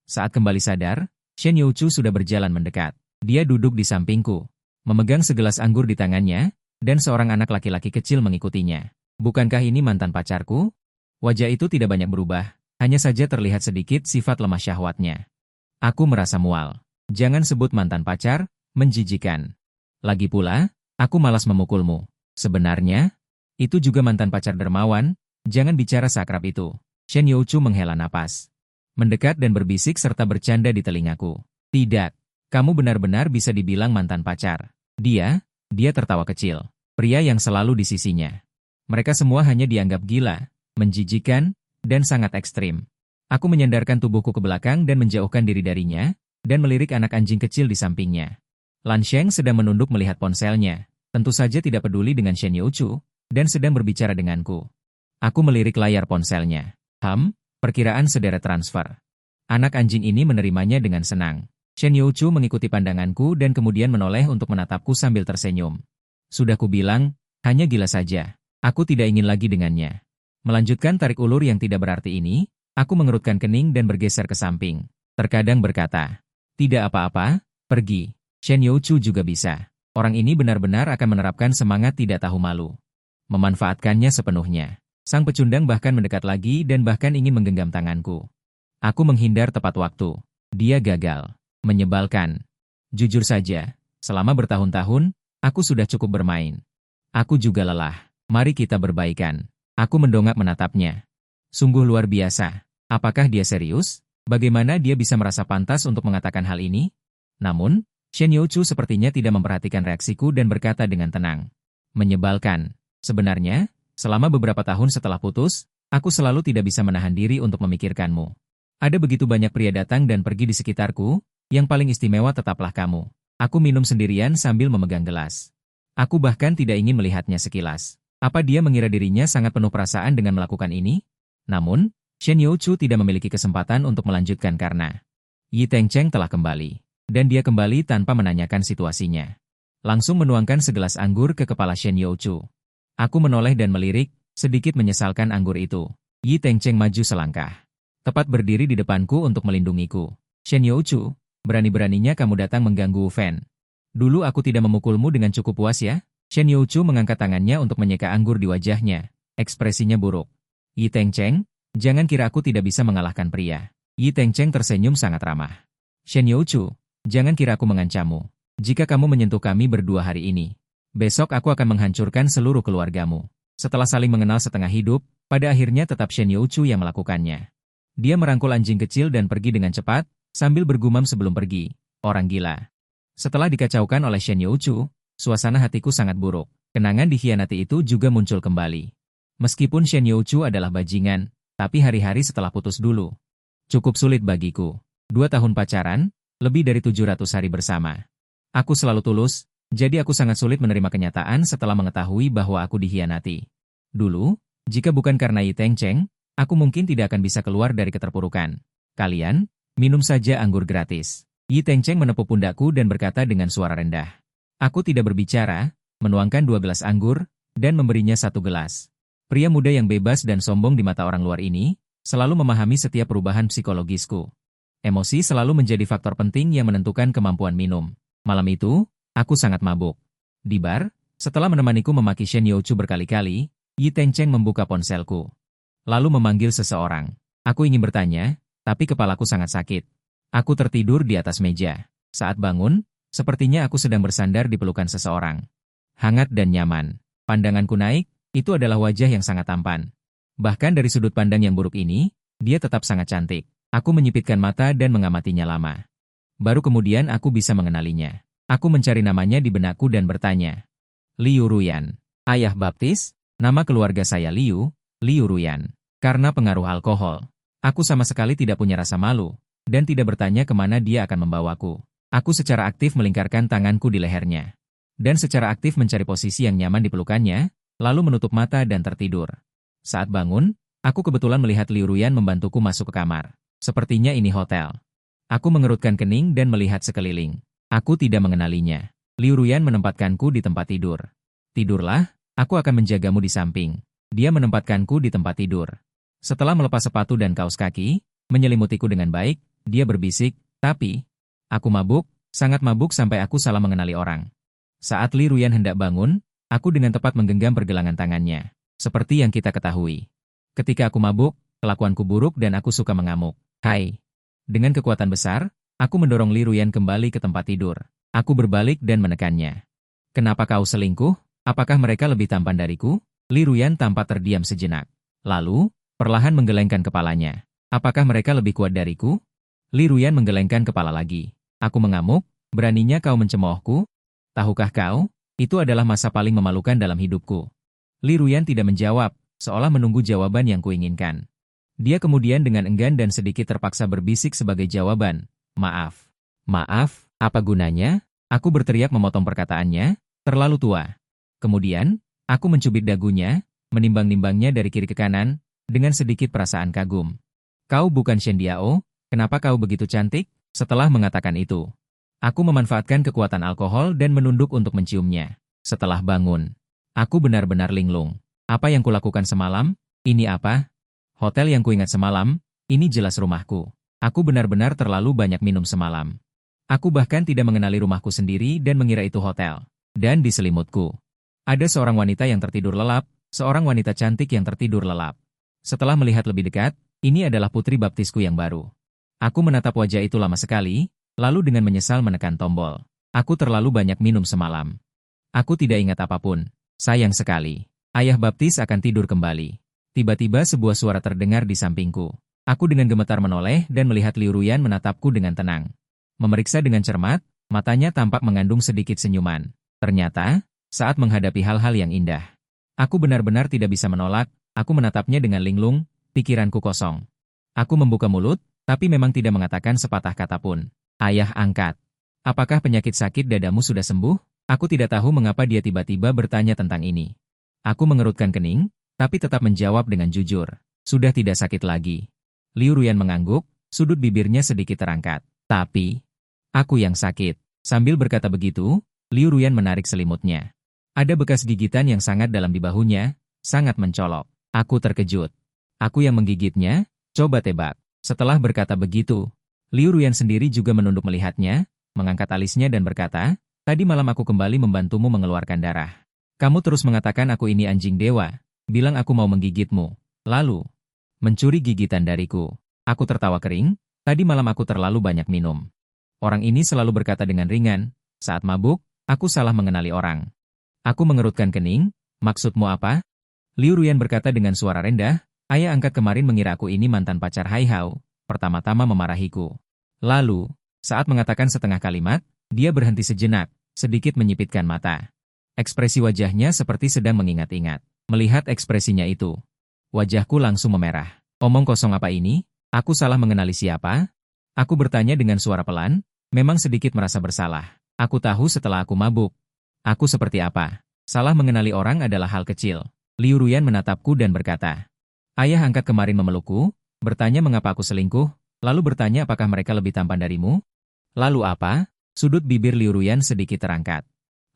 Saat kembali sadar, Shen Youchu sudah berjalan mendekat. Dia duduk di sampingku, memegang segelas anggur di tangannya, dan seorang anak laki-laki kecil mengikutinya. Bukankah ini mantan pacarku? Wajah itu tidak banyak berubah, hanya saja terlihat sedikit sifat lemah syahwatnya. Aku merasa mual. Jangan sebut mantan pacar, menjijikan. Lagi pula, aku malas memukulmu. Sebenarnya, itu juga mantan pacar dermawan, jangan bicara seakrab itu. Shen Youchu menghela napas. Mendekat dan berbisik serta bercanda di telingaku. Tidak, kamu benar-benar bisa dibilang mantan pacar. Dia tertawa kecil. Pria yang selalu di sisinya. Mereka semua hanya dianggap gila, menjijikan, dan sangat ekstrim. Aku menyandarkan tubuhku ke belakang dan menjauhkan diri darinya, dan melirik anak anjing kecil di sampingnya. Lan Sheng sedang menunduk melihat ponselnya, tentu saja tidak peduli dengan Shen Youchu, dan sedang berbicara denganku. Aku melirik layar ponselnya. Perkiraan sederet transfer. Anak anjing ini menerimanya dengan senang. Shen Youchu mengikuti pandanganku dan kemudian menoleh untuk menatapku sambil tersenyum. Sudah kubilang, hanya gila saja. Aku tidak ingin lagi dengannya. Melanjutkan tarik ulur yang tidak berarti ini, aku mengerutkan kening dan bergeser ke samping. Terkadang berkata, tidak apa-apa, pergi. Shen Youchu juga bisa. Orang ini benar-benar akan menerapkan semangat tidak tahu malu. Memanfaatkannya sepenuhnya. Sang pecundang bahkan mendekat lagi dan bahkan ingin menggenggam tanganku. Aku menghindar tepat waktu. Dia gagal. Menyebalkan. Jujur saja, selama bertahun-tahun, aku sudah cukup bermain. Aku juga lelah. Mari kita berbaikan. Aku mendongak menatapnya. Sungguh luar biasa. Apakah dia serius? Bagaimana dia bisa merasa pantas untuk mengatakan hal ini? Namun, Shen Youchu sepertinya tidak memperhatikan reaksiku dan berkata dengan tenang. Menyebalkan. Sebenarnya, selama beberapa tahun setelah putus, aku selalu tidak bisa menahan diri untuk memikirkanmu. Ada begitu banyak pria datang dan pergi di sekitarku, yang paling istimewa tetaplah kamu. Aku minum sendirian sambil memegang gelas. Aku bahkan tidak ingin melihatnya sekilas. Apa dia mengira dirinya sangat penuh perasaan dengan melakukan ini? Namun, Shen Youchu tidak memiliki kesempatan untuk melanjutkan karena Yi Tengcheng telah kembali. Dan dia kembali tanpa menanyakan situasinya. Langsung menuangkan segelas anggur ke kepala Shen Youchu. Aku menoleh dan melirik, sedikit menyesalkan anggur itu. Yi Tengcheng maju selangkah. Tepat berdiri di depanku untuk melindungiku. Shen Youchu, berani-beraninya kamu datang mengganggu Wu Fan. Dulu aku tidak memukulmu dengan cukup puas ya? Shen Youchu mengangkat tangannya untuk menyeka anggur di wajahnya. Ekspresinya buruk. Yi Tengcheng, jangan kira aku tidak bisa mengalahkan pria. Yi Tengcheng tersenyum sangat ramah. Shen Youchu, jangan kira aku mengancammu. Jika kamu menyentuh kami berdua hari ini, besok aku akan menghancurkan seluruh keluargamu. Setelah saling mengenal setengah hidup, pada akhirnya tetap Shen Youchu yang melakukannya. Dia merangkul anjing kecil dan pergi dengan cepat, sambil bergumam sebelum pergi. Orang gila. Setelah dikacaukan oleh Shen Youchu, suasana hatiku sangat buruk. Kenangan dikhianati itu juga muncul kembali. Meskipun Shen Youchu adalah bajingan, tapi hari-hari setelah putus dulu. Cukup sulit bagiku. 2 tahun pacaran, lebih dari 700 hari bersama. Aku selalu tulus, jadi aku sangat sulit menerima kenyataan setelah mengetahui bahwa aku dikhianati. Dulu, jika bukan karena Yi Tengcheng, aku mungkin tidak akan bisa keluar dari keterpurukan. Kalian, minum saja anggur gratis. Yi Tengcheng menepuk pundakku dan berkata dengan suara rendah. Aku tidak berbicara, menuangkan 2 gelas anggur, dan memberinya 1 gelas. Pria muda yang bebas dan sombong di mata orang luar ini, selalu memahami setiap perubahan psikologisku. Emosi selalu menjadi faktor penting yang menentukan kemampuan minum. Malam itu, aku sangat mabuk. Di bar, setelah menemaniku memaki Shen Youchu berkali-kali, Yi Tengcheng membuka ponselku. Lalu memanggil seseorang. Aku ingin bertanya, tapi kepalaku sangat sakit. Aku tertidur di atas meja. Saat bangun, sepertinya aku sedang bersandar di pelukan seseorang. Hangat dan nyaman. Pandanganku naik, itu adalah wajah yang sangat tampan. Bahkan dari sudut pandang yang buruk ini, dia tetap sangat cantik. Aku menyipitkan mata dan mengamatinya lama. Baru kemudian aku bisa mengenalinya. Aku mencari namanya di benakku dan bertanya. Liu Ruyan. Ayah baptis, nama keluarga saya Liu Ruyan. Karena pengaruh alkohol, aku sama sekali tidak punya rasa malu, dan tidak bertanya kemana dia akan membawaku. Aku secara aktif melingkarkan tanganku di lehernya. Dan secara aktif mencari posisi yang nyaman di pelukannya, lalu menutup mata dan tertidur. Saat bangun, aku kebetulan melihat Liu Ruyan membantuku masuk ke kamar. Sepertinya ini hotel. Aku mengerutkan kening dan melihat sekeliling. Aku tidak mengenalinya. Liu Ruyan menempatkanku di tempat tidur. Tidurlah, aku akan menjagamu di samping. Dia menempatkanku di tempat tidur. Setelah melepas sepatu dan kaos kaki, menyelimutiku dengan baik, dia berbisik, tapi aku mabuk, sangat mabuk sampai aku salah mengenali orang. Saat Liu Ruyan hendak bangun, aku dengan tepat menggenggam pergelangan tangannya. Seperti yang kita ketahui. Ketika aku mabuk, kelakuanku buruk dan aku suka mengamuk. Hai. Dengan kekuatan besar, aku mendorong Liu Ruyan kembali ke tempat tidur. Aku berbalik dan menekannya. Kenapa kau selingkuh? Apakah mereka lebih tampan dariku? Liu Ruyan tampak terdiam sejenak. Lalu, perlahan menggelengkan kepalanya. Apakah mereka lebih kuat dariku? Liu Ruyan menggelengkan kepala lagi. Aku mengamuk, beraninya kau mencemoohku? Tahukah kau, itu adalah masa paling memalukan dalam hidupku. Liu Ruyan tidak menjawab, seolah menunggu jawaban yang kuinginkan. Dia kemudian dengan enggan dan sedikit terpaksa berbisik sebagai jawaban. Maaf. Maaf, apa gunanya? Aku berteriak memotong perkataannya, terlalu tua. Kemudian, aku mencubit dagunya, menimbang-nimbangnya dari kiri ke kanan, dengan sedikit perasaan kagum. Kau bukan Shen Diao, kenapa kau begitu cantik? Setelah mengatakan itu, aku memanfaatkan kekuatan alkohol dan menunduk untuk menciumnya. Setelah bangun, aku benar-benar linglung. Apa yang kulakukan semalam? Ini apa? Hotel yang kuingat semalam, ini jelas rumahku. Aku benar-benar terlalu banyak minum semalam. Aku bahkan tidak mengenali rumahku sendiri dan mengira itu hotel. Dan di selimutku, ada seorang wanita yang tertidur lelap, seorang wanita cantik yang tertidur lelap. Setelah melihat lebih dekat, ini adalah putri baptisku yang baru. Aku menatap wajah itu lama sekali, lalu dengan menyesal menekan tombol. Aku terlalu banyak minum semalam. Aku tidak ingat apapun. Sayang sekali. Ayah baptis akan tidur kembali. Tiba-tiba sebuah suara terdengar di sampingku. Aku dengan gemetar menoleh dan melihat Liu Ruyan menatapku dengan tenang. Memeriksa dengan cermat, matanya tampak mengandung sedikit senyuman. Ternyata, saat menghadapi hal-hal yang indah, aku benar-benar tidak bisa menolak, aku menatapnya dengan linglung, pikiranku kosong. Aku membuka mulut, tapi memang tidak mengatakan sepatah kata pun. Ayah angkat. Apakah penyakit sakit dadamu sudah sembuh? Aku tidak tahu mengapa dia tiba-tiba bertanya tentang ini. Aku mengerutkan kening, tapi tetap menjawab dengan jujur. Sudah tidak sakit lagi. Liu Ruyan mengangguk, sudut bibirnya sedikit terangkat. Tapi, aku yang sakit. Sambil berkata begitu, Liu Ruyan menarik selimutnya. Ada bekas gigitan yang sangat dalam di bahunya, sangat mencolok. Aku terkejut. Aku yang menggigitnya, coba tebak. Setelah berkata begitu, Liu Ruyan sendiri juga menunduk melihatnya, mengangkat alisnya dan berkata, tadi malam aku kembali membantumu mengeluarkan darah. Kamu terus mengatakan aku ini anjing dewa, bilang aku mau menggigitmu. Lalu, mencuri gigitan dariku. Aku tertawa kering, tadi malam aku terlalu banyak minum. Orang ini selalu berkata dengan ringan, saat mabuk, aku salah mengenali orang. Aku mengerutkan kening, maksudmu apa? Liu Ruyan berkata dengan suara rendah, ayah angkat kemarin mengira aku ini mantan pacar Hai Hao, pertama-tama memarahiku. Lalu, saat mengatakan setengah kalimat, dia berhenti sejenak, sedikit menyipitkan mata. Ekspresi wajahnya seperti sedang mengingat-ingat. Melihat ekspresinya itu, wajahku langsung memerah. Omong kosong apa ini? Aku salah mengenali siapa? Aku bertanya dengan suara pelan, memang sedikit merasa bersalah. Aku tahu setelah aku mabuk. Aku seperti apa? Salah mengenali orang adalah hal kecil. Liu Ruyan menatapku dan berkata, ayah angkat kemarin memelukku, bertanya mengapa aku selingkuh, lalu bertanya apakah mereka lebih tampan darimu? Lalu apa? Sudut bibir Liu Ruyan sedikit terangkat.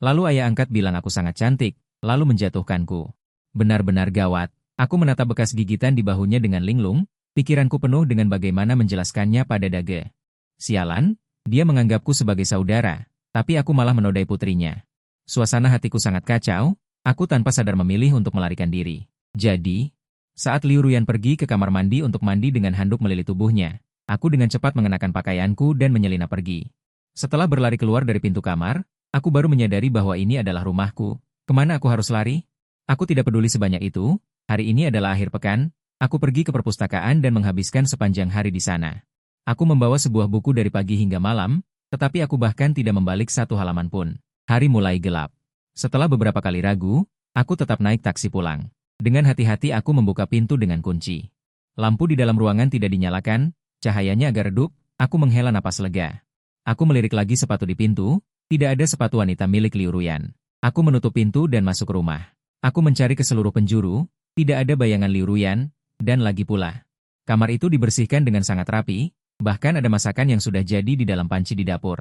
Lalu ayah angkat bilang aku sangat cantik, lalu menjatuhkanku. Benar-benar gawat. Aku menatap bekas gigitan di bahunya dengan linglung, pikiranku penuh dengan bagaimana menjelaskannya pada Dage. Sialan, dia menganggapku sebagai saudara, tapi aku malah menodai putrinya. Suasana hatiku sangat kacau, aku tanpa sadar memilih untuk melarikan diri. Jadi, saat Liu Ruyan pergi ke kamar mandi untuk mandi dengan handuk melilit tubuhnya, aku dengan cepat mengenakan pakaianku dan menyelinap pergi. Setelah berlari keluar dari pintu kamar, aku baru menyadari bahwa ini adalah rumahku. Kemana aku harus lari? Aku tidak peduli sebanyak itu, hari ini adalah akhir pekan, aku pergi ke perpustakaan dan menghabiskan sepanjang hari di sana. Aku membawa sebuah buku dari pagi hingga malam, tetapi aku bahkan tidak membalik satu halaman pun. Hari mulai gelap. Setelah beberapa kali ragu, aku tetap naik taksi pulang. Dengan hati-hati aku membuka pintu dengan kunci. Lampu di dalam ruangan tidak dinyalakan, cahayanya agak redup, aku menghela napas lega. Aku melirik lagi sepatu di pintu, tidak ada sepatu wanita milik Liu Ruyan. Aku menutup pintu dan masuk rumah. Aku mencari ke seluruh penjuru, tidak ada bayangan Liu Ruyan, dan lagi pula. Kamar itu dibersihkan dengan sangat rapi, bahkan ada masakan yang sudah jadi di dalam panci di dapur.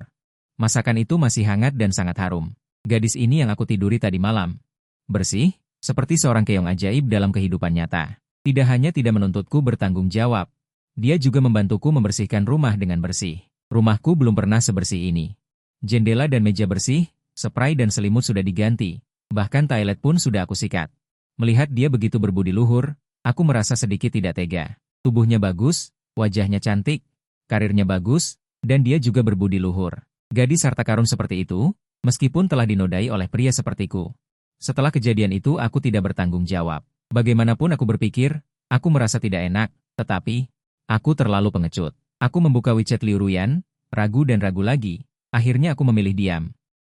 Masakan itu masih hangat dan sangat harum. Gadis ini yang aku tiduri tadi malam. Bersih, seperti seorang keong ajaib dalam kehidupan nyata. Tidak hanya tidak menuntutku bertanggung jawab, dia juga membantuku membersihkan rumah dengan bersih. Rumahku belum pernah sebersih ini. Jendela dan meja bersih, spray dan selimut sudah diganti, bahkan toilet pun sudah aku sikat. Melihat dia begitu berbudi luhur, aku merasa sedikit tidak tega. Tubuhnya bagus, wajahnya cantik, karirnya bagus, dan dia juga berbudi luhur. Gadis harta karun seperti itu, meskipun telah dinodai oleh pria sepertiku. Setelah kejadian itu aku tidak bertanggung jawab. Bagaimanapun aku berpikir, aku merasa tidak enak, tetapi, aku terlalu pengecut. Aku membuka WeChat Liu Ruyan, ragu dan ragu lagi, akhirnya aku memilih diam.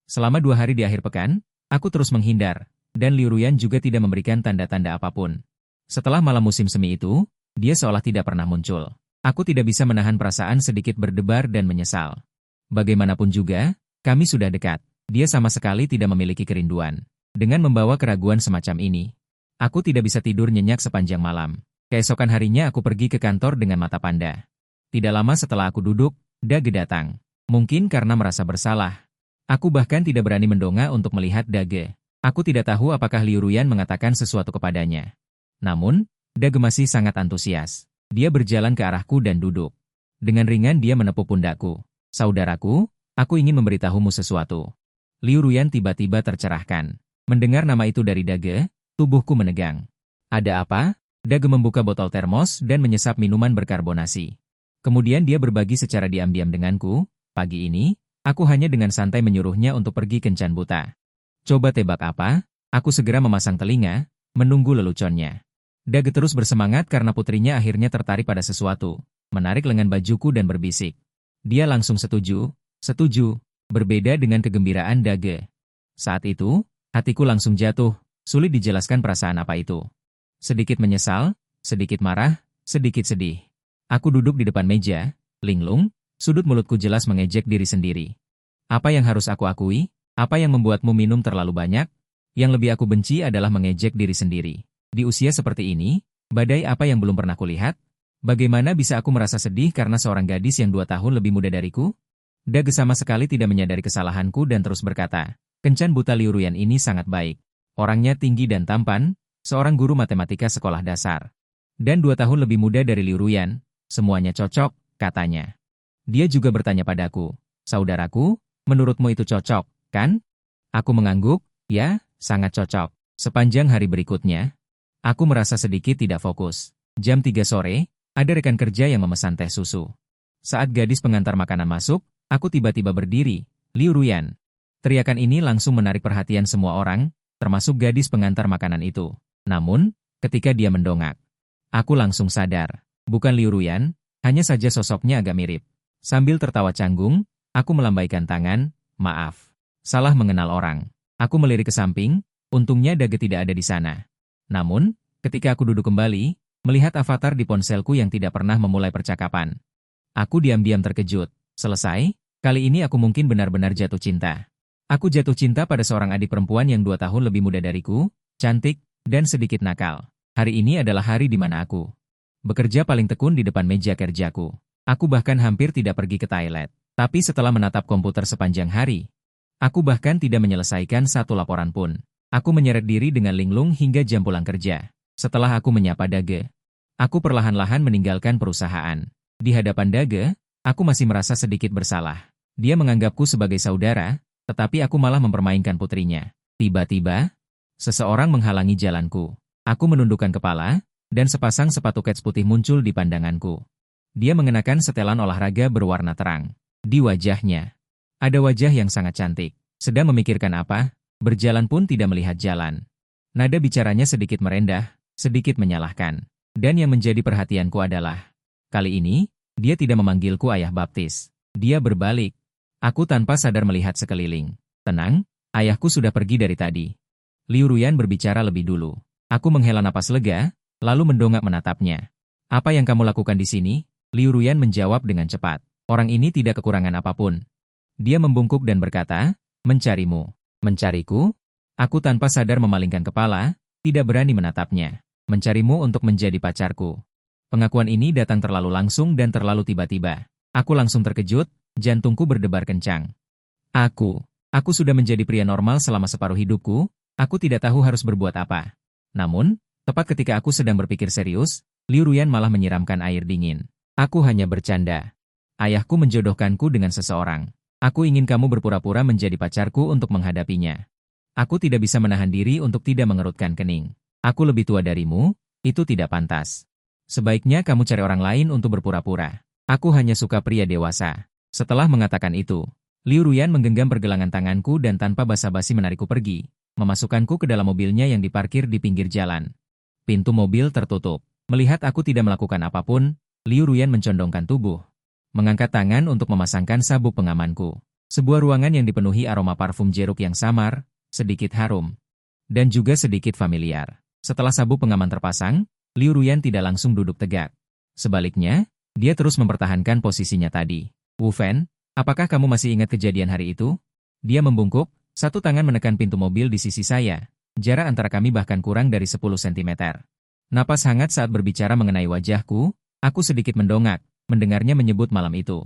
Selama 2 hari di akhir pekan, aku terus menghindar, dan Liu Ruyan juga tidak memberikan tanda-tanda apapun. Setelah malam musim semi itu, dia seolah tidak pernah muncul. Aku tidak bisa menahan perasaan sedikit berdebar dan menyesal. Bagaimanapun juga, kami sudah dekat. Dia sama sekali tidak memiliki kerinduan. Dengan membawa keraguan semacam ini, aku tidak bisa tidur nyenyak sepanjang malam. Keesokan harinya aku pergi ke kantor dengan mata panda. Tidak lama setelah aku duduk, Dage datang. Mungkin karena merasa bersalah. Aku bahkan tidak berani mendongak untuk melihat Dage. Aku tidak tahu apakah Liu Ruyan mengatakan sesuatu kepadanya. Namun, Dage masih sangat antusias. Dia berjalan ke arahku dan duduk. Dengan ringan dia menepuk pundakku. Saudaraku, aku ingin memberitahumu sesuatu. Liu Ruyan tiba-tiba tercerahkan. Mendengar nama itu dari Dage, tubuhku menegang. Ada apa? Dage membuka botol termos dan menyesap minuman berkarbonasi. Kemudian dia berbagi secara diam-diam denganku. Pagi ini, aku hanya dengan santai menyuruhnya untuk pergi kencan buta. Coba tebak apa? Aku segera memasang telinga, menunggu leluconnya. Dage terus bersemangat karena putrinya akhirnya tertarik pada sesuatu, menarik lengan bajuku dan berbisik. Dia langsung setuju, berbeda dengan kegembiraan Dage. Saat itu, hatiku langsung jatuh, sulit dijelaskan perasaan apa itu. Sedikit menyesal, sedikit marah, sedikit sedih. Aku duduk di depan meja, linglung, sudut mulutku jelas mengejek diri sendiri. Apa yang harus aku akui? Apa yang membuatmu minum terlalu banyak? Yang lebih aku benci adalah mengejek diri sendiri. Di usia seperti ini, badai apa yang belum pernah kulihat? Bagaimana bisa aku merasa sedih karena seorang gadis yang 2 tahun lebih muda dariku? Dage sama sekali tidak menyadari kesalahanku dan terus berkata, "Kencan buta Liu Ruyan ini sangat baik. Orangnya tinggi dan tampan, seorang guru matematika sekolah dasar. Dan 2 tahun lebih muda dari Liu Ruyan, semuanya cocok," katanya. Dia juga bertanya padaku, "Saudaraku, menurutmu itu cocok, kan?" Aku mengangguk, "Ya, sangat cocok." Sepanjang hari berikutnya, aku merasa sedikit tidak fokus. Jam 3 sore, ada rekan kerja yang memesan teh susu. Saat gadis pengantar makanan masuk, aku tiba-tiba berdiri, "Liu Ruyan." Teriakan ini langsung menarik perhatian semua orang, termasuk gadis pengantar makanan itu. Namun, ketika dia mendongak, aku langsung sadar, bukan Liu Ruyan, hanya saja sosoknya agak mirip. Sambil tertawa canggung, aku melambaikan tangan, "Maaf, salah mengenal orang." Aku melirik ke samping, untungnya Dage tidak ada di sana. Namun, ketika aku duduk kembali, melihat avatar di ponselku yang tidak pernah memulai percakapan, aku diam-diam terkejut. Selesai, kali ini aku mungkin benar-benar jatuh cinta. Aku jatuh cinta pada seorang adik perempuan yang 2 tahun lebih muda dariku, cantik, dan sedikit nakal. Hari ini adalah hari di mana aku bekerja paling tekun di depan meja kerjaku. Aku bahkan hampir tidak pergi ke toilet. Tapi setelah menatap komputer sepanjang hari, aku bahkan tidak menyelesaikan satu laporan pun. Aku menyeret diri dengan linglung hingga jam pulang kerja. Setelah aku menyapa Dage, aku perlahan-lahan meninggalkan perusahaan. Di hadapan Dage, aku masih merasa sedikit bersalah. Dia menganggapku sebagai saudara, tetapi aku malah mempermainkan putrinya. Tiba-tiba, seseorang menghalangi jalanku. Aku menundukkan kepala, dan sepasang sepatu kets putih muncul di pandanganku. Dia mengenakan setelan olahraga berwarna terang. Di wajahnya, ada wajah yang sangat cantik. Sedang memikirkan apa, berjalan pun tidak melihat jalan. Nada bicaranya sedikit merendah, sedikit menyalahkan. Dan yang menjadi perhatianku adalah, kali ini, dia tidak memanggilku ayah baptis. Dia berbalik. Aku tanpa sadar melihat sekeliling. "Tenang, ayahku sudah pergi dari tadi." Liu Ruyan berbicara lebih dulu. Aku menghela napas lega, lalu mendongak menatapnya. "Apa yang kamu lakukan di sini?" Liu Ruyan menjawab dengan cepat. Orang ini tidak kekurangan apapun. Dia membungkuk dan berkata, "Mencarimu." "Mencariku?" Aku tanpa sadar memalingkan kepala, tidak berani menatapnya. "Mencarimu untuk menjadi pacarku." Pengakuan ini datang terlalu langsung dan terlalu tiba-tiba. Aku langsung terkejut, jantungku berdebar kencang. Aku sudah menjadi pria normal selama separuh hidupku, aku tidak tahu harus berbuat apa. Namun, tepat ketika aku sedang berpikir serius, Liu Ruyan malah menyiramkan air dingin. "Aku hanya bercanda. Ayahku menjodohkanku dengan seseorang. Aku ingin kamu berpura-pura menjadi pacarku untuk menghadapinya. Aku tidak bisa menahan diri untuk tidak mengerutkan kening. Aku lebih tua darimu, itu tidak pantas. Sebaiknya kamu cari orang lain untuk berpura-pura. Aku hanya suka pria dewasa." Setelah mengatakan itu, Liu Ruyan menggenggam pergelangan tanganku dan tanpa basa-basi menarikku pergi, memasukkanku ke dalam mobilnya yang diparkir di pinggir jalan. Pintu mobil tertutup. Melihat aku tidak melakukan apapun, Liu Ruyan mencondongkan tubuh, mengangkat tangan untuk memasangkan sabuk pengamanku. Sebuah ruangan yang dipenuhi aroma parfum jeruk yang samar, sedikit harum, dan juga sedikit familiar. Setelah sabuk pengaman terpasang, Liu Ruyan tidak langsung duduk tegak. Sebaliknya, dia terus mempertahankan posisinya tadi. "Wu Fan, apakah kamu masih ingat kejadian hari itu?" Dia membungkuk, satu tangan menekan pintu mobil di sisi saya. Jarak antara kami bahkan kurang dari 10 cm. Napas hangat saat berbicara mengenai wajahku, aku sedikit mendongak, mendengarnya menyebut malam itu.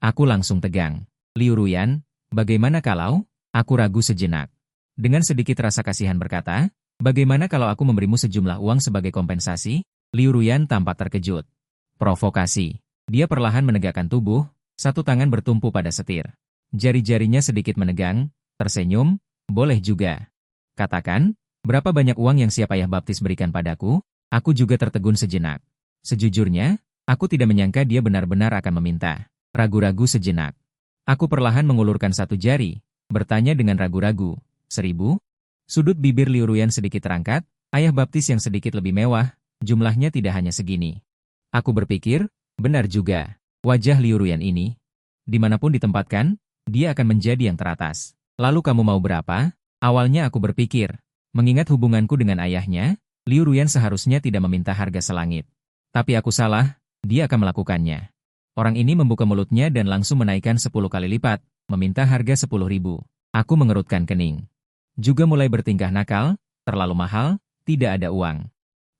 Aku langsung tegang. "Liu Ruyan, bagaimana kalau?" Aku ragu sejenak. Dengan sedikit rasa kasihan berkata, "Bagaimana kalau aku memberimu sejumlah uang sebagai kompensasi?" Liu Ruyan tampak terkejut. Provokasi. Dia perlahan menegakkan tubuh, satu tangan bertumpu pada setir. Jari-jarinya sedikit menegang, tersenyum, "Boleh juga. Katakan, berapa banyak uang yang siap ayah baptis berikan padaku?" Aku juga tertegun sejenak. Sejujurnya, aku tidak menyangka dia benar-benar akan meminta. Ragu-ragu sejenak. Aku perlahan mengulurkan satu jari, bertanya dengan ragu-ragu, 1.000? Sudut bibir Liu Ruyan sedikit terangkat, ayah baptis yang sedikit lebih mewah, jumlahnya tidak hanya segini. Aku berpikir, benar juga. Wajah Liu Ruyan ini, dimanapun ditempatkan, dia akan menjadi yang teratas. "Lalu kamu mau berapa?" Awalnya aku berpikir, mengingat hubunganku dengan ayahnya, Liu Ruyan seharusnya tidak meminta harga selangit. Tapi aku salah, dia akan melakukannya. Orang ini membuka mulutnya dan langsung menaikkan 10 kali lipat, meminta harga 10.000. Aku mengerutkan kening. Juga mulai bertingkah nakal, terlalu mahal, tidak ada uang.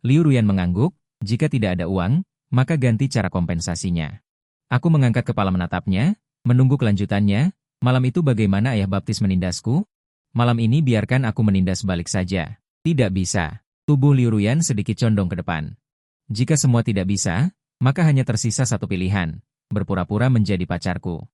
Liu Ruyan mengangguk, jika tidak ada uang, maka ganti cara kompensasinya. Aku mengangkat kepala menatapnya, menunggu kelanjutannya. Malam itu bagaimana ayah baptis menindasku? Malam ini biarkan aku menindas balik saja. Tidak bisa. Tubuh Liu Ruyan sedikit condong ke depan. Jika semua tidak bisa, maka hanya tersisa satu pilihan, berpura-pura menjadi pacarku.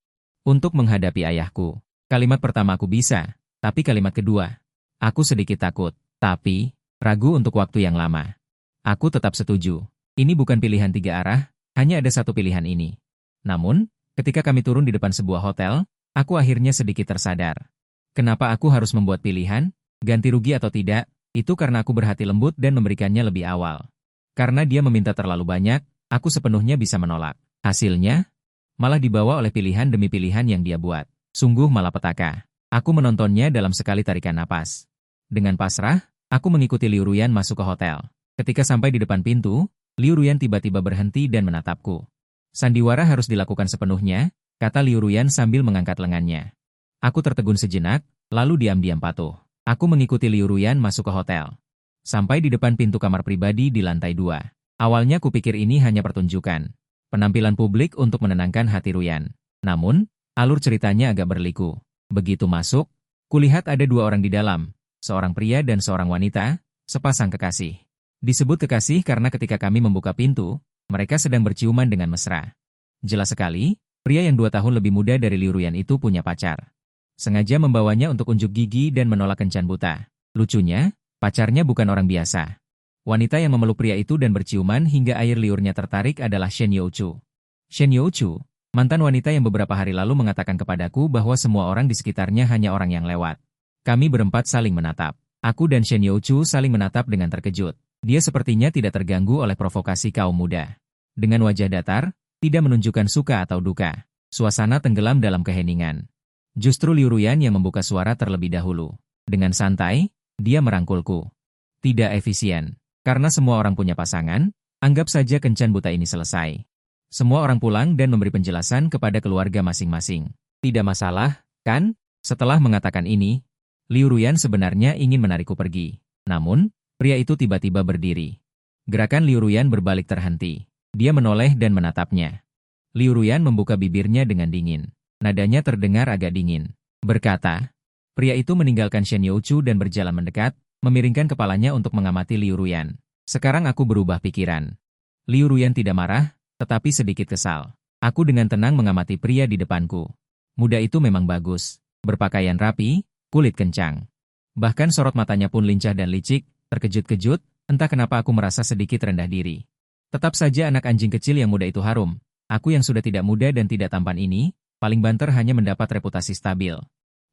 Untuk menghadapi ayahku. Kalimat pertama aku bisa, tapi kalimat kedua, aku sedikit takut, tapi ragu untuk waktu yang lama. Aku tetap setuju. Ini bukan pilihan tiga arah, hanya ada satu pilihan ini. Namun, ketika kami turun di depan sebuah hotel, aku akhirnya sedikit tersadar. Kenapa aku harus membuat pilihan, ganti rugi atau tidak, itu karena aku berhati lembut dan memberikannya lebih awal. Karena dia meminta terlalu banyak, aku sepenuhnya bisa menolak. Hasilnya, malah dibawa oleh pilihan demi pilihan yang dia buat. Sungguh malapetaka. Aku menontonnya dalam sekali tarikan napas. Dengan pasrah, aku mengikuti Liu Ruyan masuk ke hotel. Ketika sampai di depan pintu, Liu Ruyan tiba-tiba berhenti dan menatapku. Sandiwara harus dilakukan sepenuhnya, kata Liu Ruyan sambil mengangkat lengannya. Aku tertegun sejenak, lalu diam-diam patuh. Aku mengikuti Liu Ruyan masuk ke hotel. Sampai di depan pintu kamar pribadi di lantai 2. Awalnya kupikir ini hanya pertunjukan. Penampilan publik untuk menenangkan hati Ruyan. Namun, alur ceritanya agak berliku. Begitu masuk, kulihat ada dua orang di dalam. Seorang pria dan seorang wanita, sepasang kekasih. Disebut kekasih karena ketika kami membuka pintu, mereka sedang berciuman dengan mesra. Jelas sekali, pria yang 2 tahun lebih muda dari Liu Ruyan itu punya pacar. Sengaja membawanya untuk unjuk gigi dan menolak kencan buta. Lucunya, pacarnya bukan orang biasa. Wanita yang memeluk pria itu dan berciuman hingga air liurnya tertarik adalah Shen Youchu. Shen Youchu, mantan wanita yang beberapa hari lalu mengatakan kepadaku bahwa semua orang di sekitarnya hanya orang yang lewat. Kami berempat saling menatap. Aku dan Shen Youchu saling menatap dengan terkejut. Dia sepertinya tidak terganggu oleh provokasi kaum muda. Dengan wajah datar, tidak menunjukkan suka atau duka. Suasana tenggelam dalam keheningan. Justru Liu Ruyan yang membuka suara terlebih dahulu. Dengan santai, dia merangkulku. Tidak efisien. Karena semua orang punya pasangan, anggap saja kencan buta ini selesai. Semua orang pulang dan memberi penjelasan kepada keluarga masing-masing. Tidak masalah, kan? Setelah mengatakan ini, Liu Ruyan sebenarnya ingin menarikku pergi. Namun, pria itu tiba-tiba berdiri. Gerakan Liu Ruyan berbalik terhenti. Dia menoleh dan menatapnya. Liu Ruyan membuka bibirnya dengan dingin. Nadanya terdengar agak dingin. Berkata, pria itu meninggalkan Shen Youchu dan berjalan mendekat, memiringkan kepalanya untuk mengamati Liu Ruyan. Sekarang aku berubah pikiran. Liu Ruyan tidak marah, tetapi sedikit kesal. Aku dengan tenang mengamati pria di depanku. Muda itu memang bagus. Berpakaian rapi, kulit kencang. Bahkan sorot matanya pun lincah dan licik. Terkejut-kejut, entah kenapa aku merasa sedikit rendah diri. Tetap saja anak anjing kecil yang muda itu harum. Aku yang sudah tidak muda dan tidak tampan ini, paling banter hanya mendapat reputasi stabil.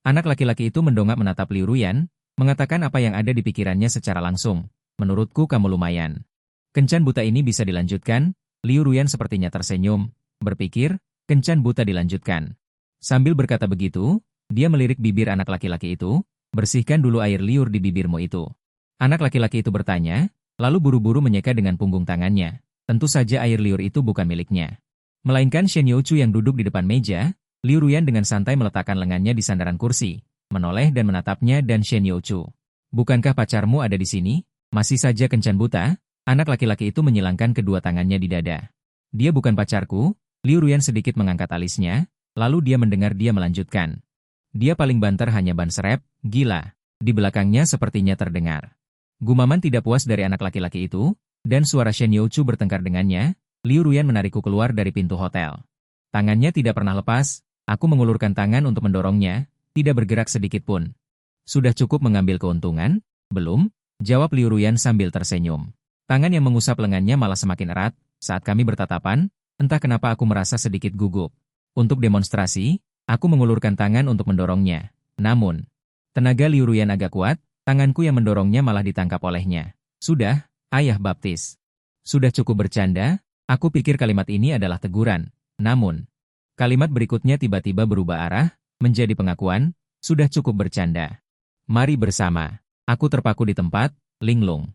Anak laki-laki itu mendongak menatap Liu Ruyan, mengatakan apa yang ada di pikirannya secara langsung. Menurutku kamu lumayan. Kencan buta ini bisa dilanjutkan. Liu Ruyan sepertinya tersenyum, berpikir, kencan buta dilanjutkan. Sambil berkata begitu, dia melirik bibir anak laki-laki itu, bersihkan dulu air liur di bibirmu itu. Anak laki-laki itu bertanya, lalu buru-buru menyeka dengan punggung tangannya. Tentu saja air liur itu bukan miliknya. Melainkan Shen Youchu yang duduk di depan meja. Liu Ruyan dengan santai meletakkan lengannya di sandaran kursi, menoleh dan menatapnya dan Shen Youchu. Bukankah pacarmu ada di sini? Masih saja kencan buta? Anak laki-laki itu menyilangkan kedua tangannya di dada. Dia bukan pacarku. Liu Ruyan sedikit mengangkat alisnya, lalu dia mendengar dia melanjutkan. Dia paling banter hanya ban serep, gila. Di belakangnya sepertinya terdengar gumaman tidak puas dari anak laki-laki itu, dan suara Shen Youchu bertengkar dengannya. Liu Ruyan menarikku keluar dari pintu hotel. Tangannya tidak pernah lepas, aku mengulurkan tangan untuk mendorongnya, tidak bergerak sedikit pun. Sudah cukup mengambil keuntungan? Belum, jawab Liu Ruyan sambil tersenyum. Tangan yang mengusap lengannya malah semakin erat. Saat kami bertatapan, entah kenapa aku merasa sedikit gugup. Untuk demonstrasi, aku mengulurkan tangan untuk mendorongnya. Namun, tenaga Liu Ruyan agak kuat. Tanganku yang mendorongnya malah ditangkap olehnya. Sudah, ayah baptis. Sudah cukup bercanda, aku pikir kalimat ini adalah teguran. Namun, kalimat berikutnya tiba-tiba berubah arah, menjadi pengakuan, sudah cukup bercanda. Mari bersama. Aku terpaku di tempat, linglung.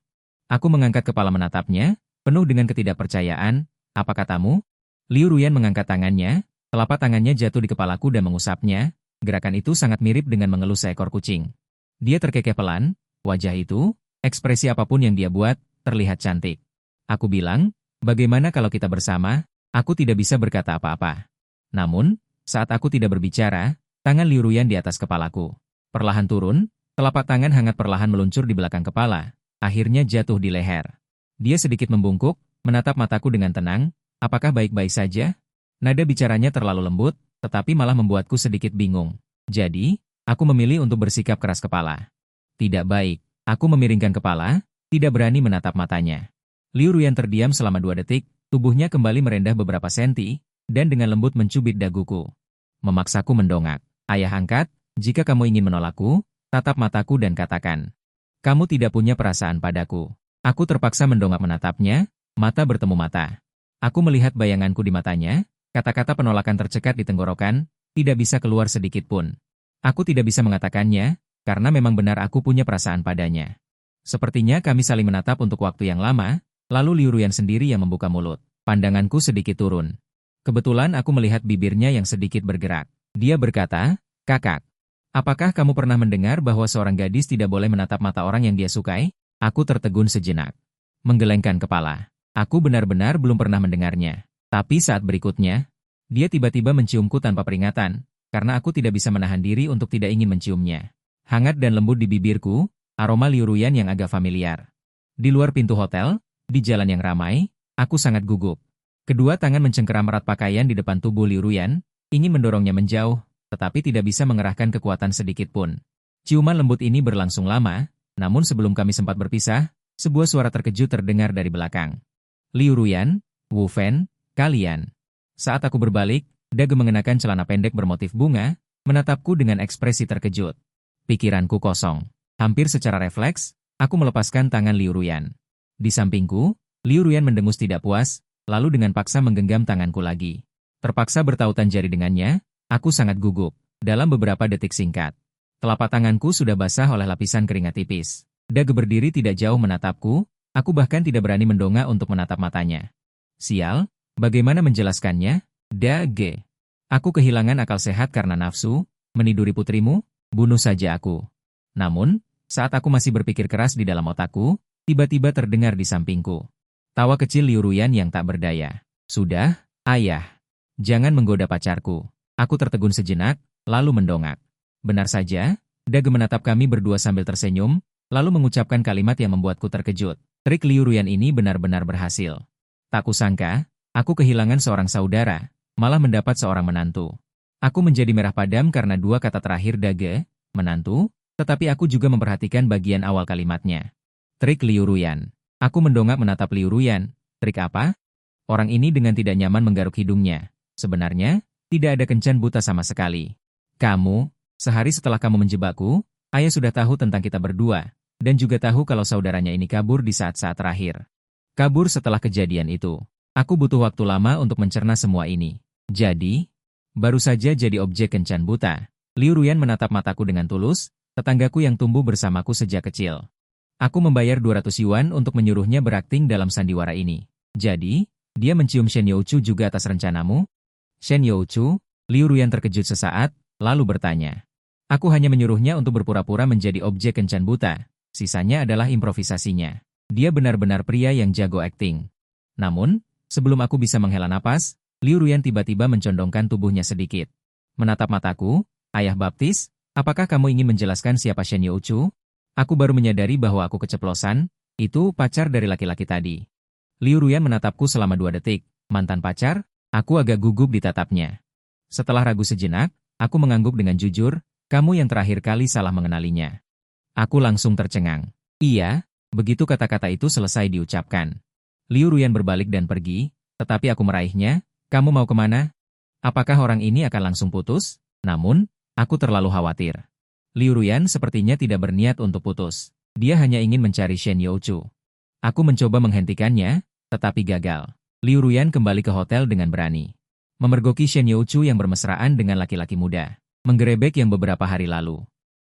Aku mengangkat kepala menatapnya, penuh dengan ketidakpercayaan. Apa katamu? Liu Ruyan mengangkat tangannya, telapak tangannya jatuh di kepalaku dan mengusapnya. Gerakan itu sangat mirip dengan mengelus seekor kucing. Dia terkekeh pelan, wajah itu, ekspresi apapun yang dia buat, terlihat cantik. Aku bilang, bagaimana kalau kita bersama? Aku tidak bisa berkata apa-apa. Namun, saat aku tidak berbicara, tangan Liu Ruyan di atas kepalaku. Perlahan turun, telapak tangan hangat perlahan meluncur di belakang kepala, akhirnya jatuh di leher. Dia sedikit membungkuk, menatap mataku dengan tenang, apakah baik-baik saja? Nada bicaranya terlalu lembut, tetapi malah membuatku sedikit bingung. Jadi, aku memilih untuk bersikap keras kepala. Tidak baik, aku memiringkan kepala, tidak berani menatap matanya. Liu Ruyan terdiam selama 2 detik, tubuhnya kembali merendah beberapa senti, dan dengan lembut mencubit daguku. Memaksaku mendongak. Ayah angkat, jika kamu ingin menolakku, tatap mataku dan katakan. Kamu tidak punya perasaan padaku. Aku terpaksa mendongak menatapnya, mata bertemu mata. Aku melihat bayanganku di matanya, kata-kata penolakan tercekat di tenggorokan, tidak bisa keluar sedikit pun. Aku tidak bisa mengatakannya, karena memang benar aku punya perasaan padanya. Sepertinya kami saling menatap untuk waktu yang lama, lalu Liu Ruyan sendiri yang membuka mulut. Pandanganku sedikit turun. Kebetulan aku melihat bibirnya yang sedikit bergerak. Dia berkata, "Kakak, apakah kamu pernah mendengar bahwa seorang gadis tidak boleh menatap mata orang yang dia sukai?" Aku tertegun sejenak. Menggelengkan kepala. Aku benar-benar belum pernah mendengarnya. Tapi saat berikutnya, dia tiba-tiba menciumku tanpa peringatan, karena aku tidak bisa menahan diri untuk tidak ingin menciumnya. Hangat dan lembut di bibirku, aroma Liu Ruyan yang agak familiar. Di luar pintu hotel, di jalan yang ramai, aku sangat gugup. Kedua tangan mencengkeram erat pakaian di depan tubuh Liu Ruyan, ingin mendorongnya menjauh, tetapi tidak bisa mengerahkan kekuatan sedikit pun. Ciuman lembut ini berlangsung lama, namun sebelum kami sempat berpisah, sebuah suara terkejut terdengar dari belakang. Liu Ruyan, Wu Fen, kalian. Saat aku berbalik, Dage mengenakan celana pendek bermotif bunga, menatapku dengan ekspresi terkejut. Pikiranku kosong. Hampir secara refleks, aku melepaskan tangan Liu Ruyan. Di sampingku, Liu Ruyan mendengus tidak puas, lalu dengan paksa menggenggam tanganku lagi. Terpaksa bertautan jari dengannya, aku sangat gugup. Dalam beberapa detik singkat, telapak tanganku sudah basah oleh lapisan keringat tipis. Dage berdiri tidak jauh menatapku, aku bahkan tidak berani mendongak untuk menatap matanya. Sial, bagaimana menjelaskannya? Dage. Aku kehilangan akal sehat karena nafsu, meniduri putrimu, bunuh saja aku. Namun, saat aku masih berpikir keras di dalam otakku, tiba-tiba terdengar di sampingku. Tawa kecil Liu Ruyan yang tak berdaya. Sudah, ayah. Jangan menggoda pacarku. Aku tertegun sejenak, lalu mendongak. Benar saja, Dage menatap kami berdua sambil tersenyum, lalu mengucapkan kalimat yang membuatku terkejut. Trik Liu Ruyan ini benar-benar berhasil. Tak kusangka, aku kehilangan seorang saudara, malah mendapat seorang menantu. Aku menjadi merah padam karena dua kata terakhir Dage, menantu, tetapi aku juga memperhatikan bagian awal kalimatnya. Trik Liu Ruyan. Aku mendongak menatap Liu Ruyan. Trik apa? Orang ini dengan tidak nyaman menggaruk hidungnya. Sebenarnya, tidak ada kencan buta sama sekali. Kamu, sehari setelah kamu menjebakku, ayah sudah tahu tentang kita berdua, dan juga tahu kalau saudaranya ini kabur di saat-saat terakhir. Kabur setelah kejadian itu. Aku butuh waktu lama untuk mencerna semua ini. Jadi, baru saja jadi objek kencan buta. Liu Ruyan menatap mataku dengan tulus, tetanggaku yang tumbuh bersamaku sejak kecil. Aku membayar 200 yuan untuk menyuruhnya berakting dalam sandiwara ini. Jadi, dia mencium Shen Youchu juga atas rencanamu? Shen Youchu, Liu Ruyan terkejut sesaat, lalu bertanya. Aku hanya menyuruhnya untuk berpura-pura menjadi objek kencan buta. Sisanya adalah improvisasinya. Dia benar-benar pria yang jago akting. Namun, sebelum aku bisa menghela napas, Liu Ruyan tiba-tiba mencondongkan tubuhnya sedikit. Menatap mataku, Ayah Baptis, apakah kamu ingin menjelaskan siapa Shen Youchu? Aku baru menyadari bahwa aku keceplosan, itu pacar dari laki-laki tadi. Liu Ruyan menatapku selama 2 detik. Mantan pacar? Aku agak gugup ditatapnya. Setelah ragu sejenak, aku mengangguk dengan jujur, kamu yang terakhir kali salah mengenalinya. Aku langsung tercengang. Iya, begitu kata-kata itu selesai diucapkan. Liu Ruyan berbalik dan pergi, tetapi aku meraihnya, kamu mau kemana? Apakah orang ini akan langsung putus? Namun, aku terlalu khawatir. Liu Ruyan sepertinya tidak berniat untuk putus. Dia hanya ingin mencari Shen Youchu. Aku mencoba menghentikannya, tetapi gagal. Liu Ruyan kembali ke hotel dengan berani. Memergoki Shen Youchu yang bermesraan dengan laki-laki muda. Menggerebek yang beberapa hari lalu.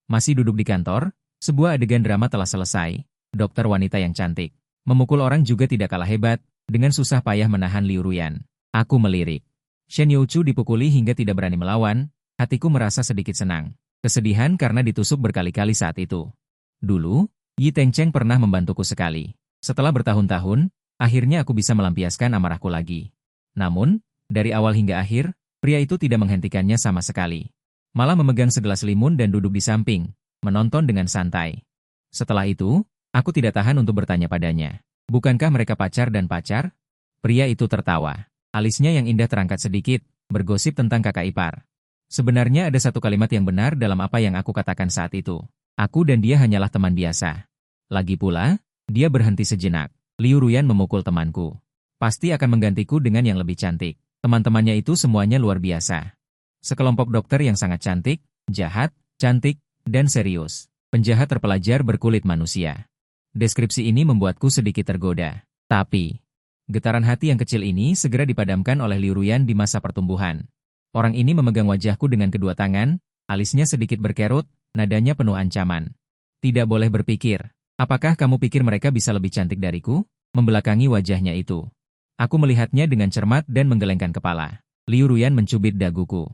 Masih duduk di kantor, sebuah adegan drama telah selesai. Dokter wanita yang cantik. Memukul orang juga tidak kalah hebat, dengan susah payah menahan Liu Ruyan. Aku melirik. Shen Youchu dipukuli hingga tidak berani melawan, hatiku merasa sedikit senang. Kesedihan karena ditusuk berkali-kali saat itu. Dulu, Yi Tengcheng pernah membantuku sekali. Setelah bertahun-tahun, akhirnya aku bisa melampiaskan amarahku lagi. Namun, dari awal hingga akhir, pria itu tidak menghentikannya sama sekali. Malah memegang segelas limun dan duduk di samping, menonton dengan santai. Setelah itu, aku tidak tahan untuk bertanya padanya. Bukankah mereka pacar dan pacar? Pria itu tertawa. Alisnya yang indah terangkat sedikit, bergosip tentang kakak ipar. Sebenarnya ada satu kalimat yang benar dalam apa yang aku katakan saat itu. Aku dan dia hanyalah teman biasa. Lagi pula, dia berhenti sejenak. Liu Ruyan memukul temanku. Pasti akan menggantiku dengan yang lebih cantik. Teman-temannya itu semuanya luar biasa. Sekelompok dokter yang sangat cantik, jahat, cantik, dan serius. Penjahat terpelajar berkulit manusia. Deskripsi ini membuatku sedikit tergoda. Tapi, getaran hati yang kecil ini segera dipadamkan oleh Liu Ruyan di masa pertumbuhan. Orang ini memegang wajahku dengan kedua tangan, alisnya sedikit berkerut, nadanya penuh ancaman. Tidak boleh berpikir. Apakah kamu pikir mereka bisa lebih cantik dariku? Membelakangi wajahnya itu. Aku melihatnya dengan cermat dan menggelengkan kepala. Liu Ruyan mencubit daguku.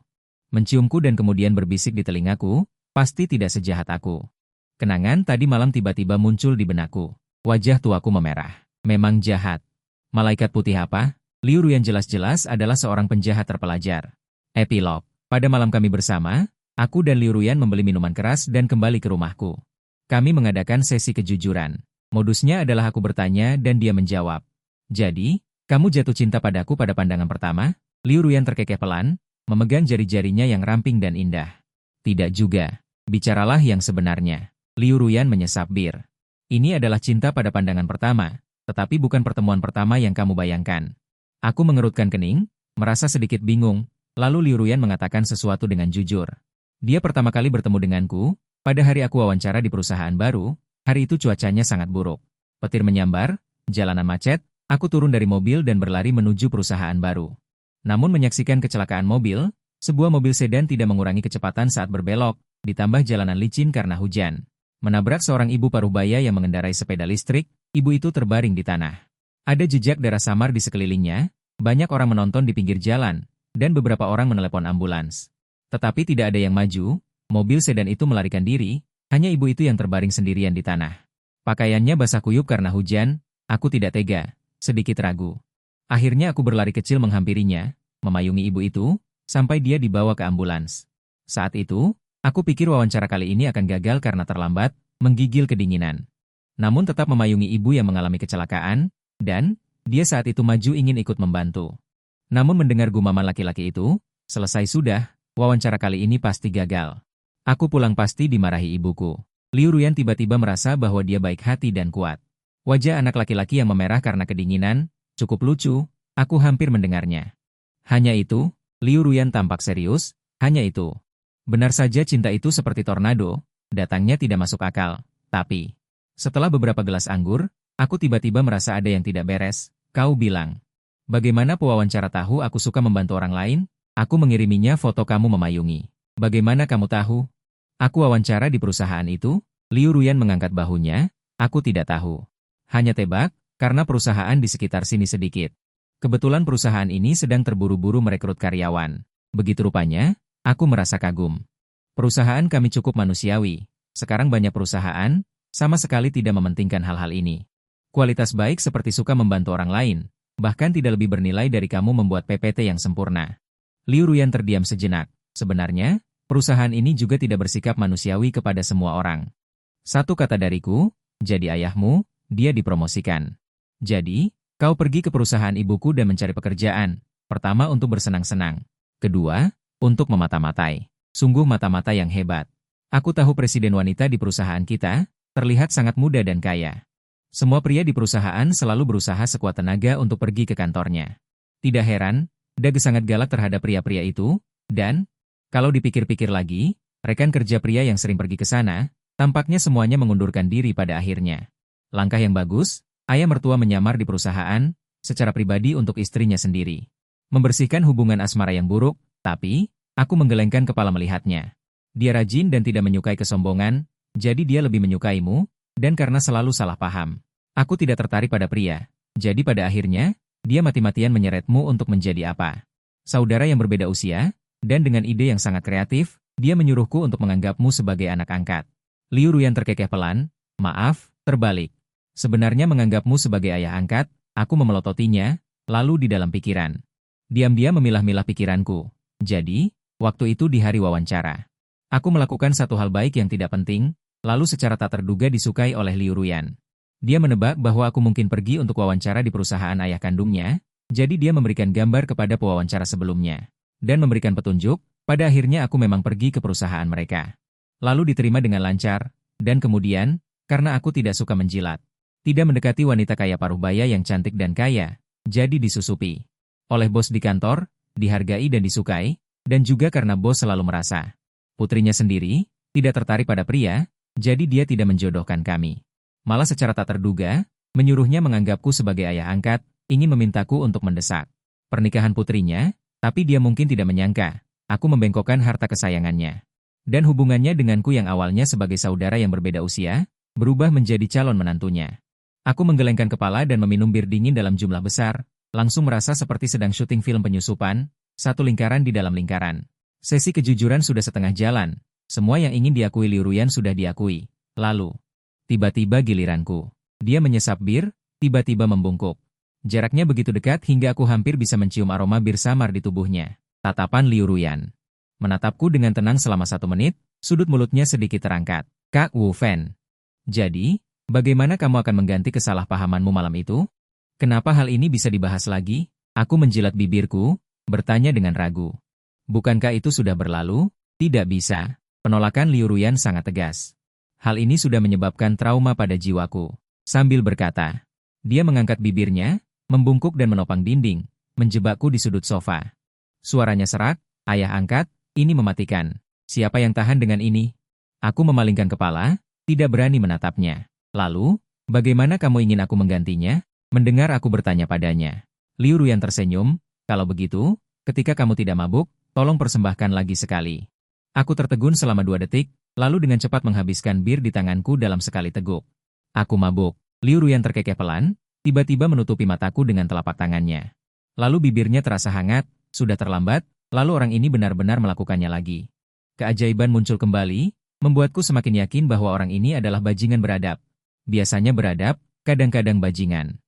Menciumku dan kemudian berbisik di telingaku, pasti tidak sejahat aku. Kenangan tadi malam tiba-tiba muncul di benakku. Wajah tuaku memerah. Memang jahat. Malaikat putih apa? Liu Ruyan jelas-jelas adalah seorang penjahat terpelajar. Epilog. Pada malam kami bersama, aku dan Liu Ruyan membeli minuman keras dan kembali ke rumahku. Kami mengadakan sesi kejujuran. Modusnya adalah aku bertanya dan dia menjawab. Jadi, kamu jatuh cinta padaku pada pandangan pertama? Liu Ruyan terkekeh pelan, memegang jari-jarinya yang ramping dan indah. Tidak juga. Bicaralah yang sebenarnya. Liu Ruyan menyesap bir. Ini adalah cinta pada pandangan pertama, tetapi bukan pertemuan pertama yang kamu bayangkan. Aku mengerutkan kening, merasa sedikit bingung, lalu Liu Ruyan mengatakan sesuatu dengan jujur. Dia pertama kali bertemu denganku, pada hari aku wawancara di perusahaan baru, hari itu cuacanya sangat buruk. Petir menyambar, jalanan macet, aku turun dari mobil dan berlari menuju perusahaan baru. Namun menyaksikan kecelakaan mobil, sebuah mobil sedan tidak mengurangi kecepatan saat berbelok, ditambah jalanan licin karena hujan. Menabrak seorang ibu paruhbaya yang mengendarai sepeda listrik, ibu itu terbaring di tanah. Ada jejak darah samar di sekelilingnya, banyak orang menonton di pinggir jalan, dan beberapa orang menelepon ambulans. Tetapi tidak ada yang maju, mobil sedan itu melarikan diri, hanya ibu itu yang terbaring sendirian di tanah. Pakaiannya basah kuyup karena hujan, aku tidak tega, sedikit ragu. Akhirnya aku berlari kecil menghampirinya, memayungi ibu itu, sampai dia dibawa ke ambulans. Saat itu, aku pikir wawancara kali ini akan gagal karena terlambat, menggigil kedinginan. Namun tetap memayungi ibu yang mengalami kecelakaan, dan dia saat itu maju ingin ikut membantu. Namun mendengar gumaman laki-laki itu, selesai sudah, wawancara kali ini pasti gagal. Aku pulang pasti dimarahi ibuku. Liu Ruyan tiba-tiba merasa bahwa dia baik hati dan kuat. Wajah anak laki-laki yang memerah karena kedinginan, cukup lucu, aku hampir mendengarnya. Hanya itu, Liu Ruyan tampak serius, hanya itu. Benar saja cinta itu seperti tornado, datangnya tidak masuk akal, tapi setelah beberapa gelas anggur, aku tiba-tiba merasa ada yang tidak beres. Kau bilang, bagaimana pewawancara tahu aku suka membantu orang lain? Aku mengiriminya foto kamu memayungi. Bagaimana kamu tahu? Aku wawancara di perusahaan itu? Liu Ruyan mengangkat bahunya, aku tidak tahu. Hanya tebak, karena perusahaan di sekitar sini sedikit. Kebetulan perusahaan ini sedang terburu-buru merekrut karyawan. Begitu rupanya, aku merasa kagum. Perusahaan kami cukup manusiawi. Sekarang banyak perusahaan, sama sekali tidak mementingkan hal-hal ini. Kualitas baik seperti suka membantu orang lain, bahkan tidak lebih bernilai dari kamu membuat PPT yang sempurna. Liu Ruyan terdiam sejenak. Sebenarnya, perusahaan ini juga tidak bersikap manusiawi kepada semua orang. Satu kata dariku, jadi ayahmu, dia dipromosikan. Jadi, kau pergi ke perusahaan ibuku dan mencari pekerjaan. Pertama untuk bersenang-senang. Kedua, untuk memata-matai. Sungguh mata-mata yang hebat. Aku tahu presiden wanita di perusahaan kita, terlihat sangat muda dan kaya. Semua pria di perusahaan selalu berusaha sekuat tenaga untuk pergi ke kantornya. Tidak heran, Dage sangat galak terhadap pria-pria itu, dan, kalau dipikir-pikir lagi, rekan kerja pria yang sering pergi ke sana, tampaknya semuanya mengundurkan diri pada akhirnya. Langkah yang bagus, ayah mertua menyamar di perusahaan, secara pribadi untuk istrinya sendiri. Membersihkan hubungan asmara yang buruk, tapi, aku menggelengkan kepala melihatnya. Dia rajin dan tidak menyukai kesombongan, jadi dia lebih menyukaimu, dan karena selalu salah paham. Aku tidak tertarik pada pria, jadi pada akhirnya, dia mati-matian menyeretmu untuk menjadi apa? Saudara yang berbeda usia, dan dengan ide yang sangat kreatif, Dia menyuruhku untuk menganggapmu sebagai anak angkat. Liu Ruyan terkekeh pelan, maaf, terbalik. Sebenarnya menganggapmu sebagai ayah angkat, aku memelototinya, lalu di dalam pikiran. Diam-diam memilah-milah pikiranku. Jadi, waktu itu di hari wawancara. Aku melakukan satu hal baik yang tidak penting, lalu secara tak terduga disukai oleh Liu Ruyan. Dia menebak bahwa aku mungkin pergi untuk wawancara di perusahaan ayah kandungnya, jadi dia memberikan gambar kepada pewawancara sebelumnya. Dan memberikan petunjuk, pada akhirnya aku memang pergi ke perusahaan mereka. Lalu diterima dengan lancar, dan kemudian, karena aku tidak suka menjilat, tidak mendekati wanita kaya paruh baya yang cantik dan kaya, jadi disusupi. Oleh bos di kantor, dihargai dan disukai, dan juga karena bos selalu merasa putrinya sendiri tidak tertarik pada pria, jadi dia tidak menjodohkan kami. Malah secara tak terduga, menyuruhnya menganggapku sebagai ayah angkat, ingin memintaku untuk mendesak pernikahan putrinya, tapi dia mungkin tidak menyangka, aku membengkokkan harta kesayangannya. Dan hubungannya denganku yang awalnya sebagai saudara yang berbeda usia, berubah menjadi calon menantunya. Aku menggelengkan kepala dan meminum bir dingin dalam jumlah besar, langsung merasa seperti sedang syuting film penyusupan, satu lingkaran di dalam lingkaran. Sesi kejujuran sudah setengah jalan, semua yang ingin diakui Liu Ruyan sudah diakui. Lalu, tiba-tiba giliranku. Dia menyesap bir, tiba-tiba membungkuk. Jaraknya begitu dekat hingga aku hampir bisa mencium aroma bir samar di tubuhnya. Tatapan Liu Ruyan menatapku dengan tenang selama 1 menit, sudut mulutnya sedikit terangkat. Kak Wu Fan. Jadi, bagaimana kamu akan mengganti kesalahpahamanmu malam itu? Kenapa hal ini bisa dibahas lagi? Aku menjilat bibirku, bertanya dengan ragu. Bukankah itu sudah berlalu? Tidak bisa. Penolakan Liu Ruyan sangat tegas. Hal ini sudah menyebabkan trauma pada jiwaku. Sambil berkata, dia mengangkat bibirnya, membungkuk dan menopang dinding, menjebakku di sudut sofa. Suaranya serak, ayah angkat, ini mematikan. Siapa yang tahan dengan ini? Aku memalingkan kepala, tidak berani menatapnya. Lalu, bagaimana kamu ingin aku menggantinya? Mendengar aku bertanya padanya. Liu Ruyan tersenyum, kalau begitu, ketika kamu tidak mabuk, tolong persembahkan lagi sekali. Aku tertegun selama 2 detik, lalu dengan cepat menghabiskan bir di tanganku dalam sekali teguk. Aku mabuk. Liu Ruyan terkekeh pelan, tiba-tiba menutupi mataku dengan telapak tangannya. Lalu bibirnya terasa hangat, sudah terlambat, lalu orang ini benar-benar melakukannya lagi. Keajaiban muncul kembali, membuatku semakin yakin bahwa orang ini adalah bajingan beradab. Biasanya beradab, kadang-kadang bajingan.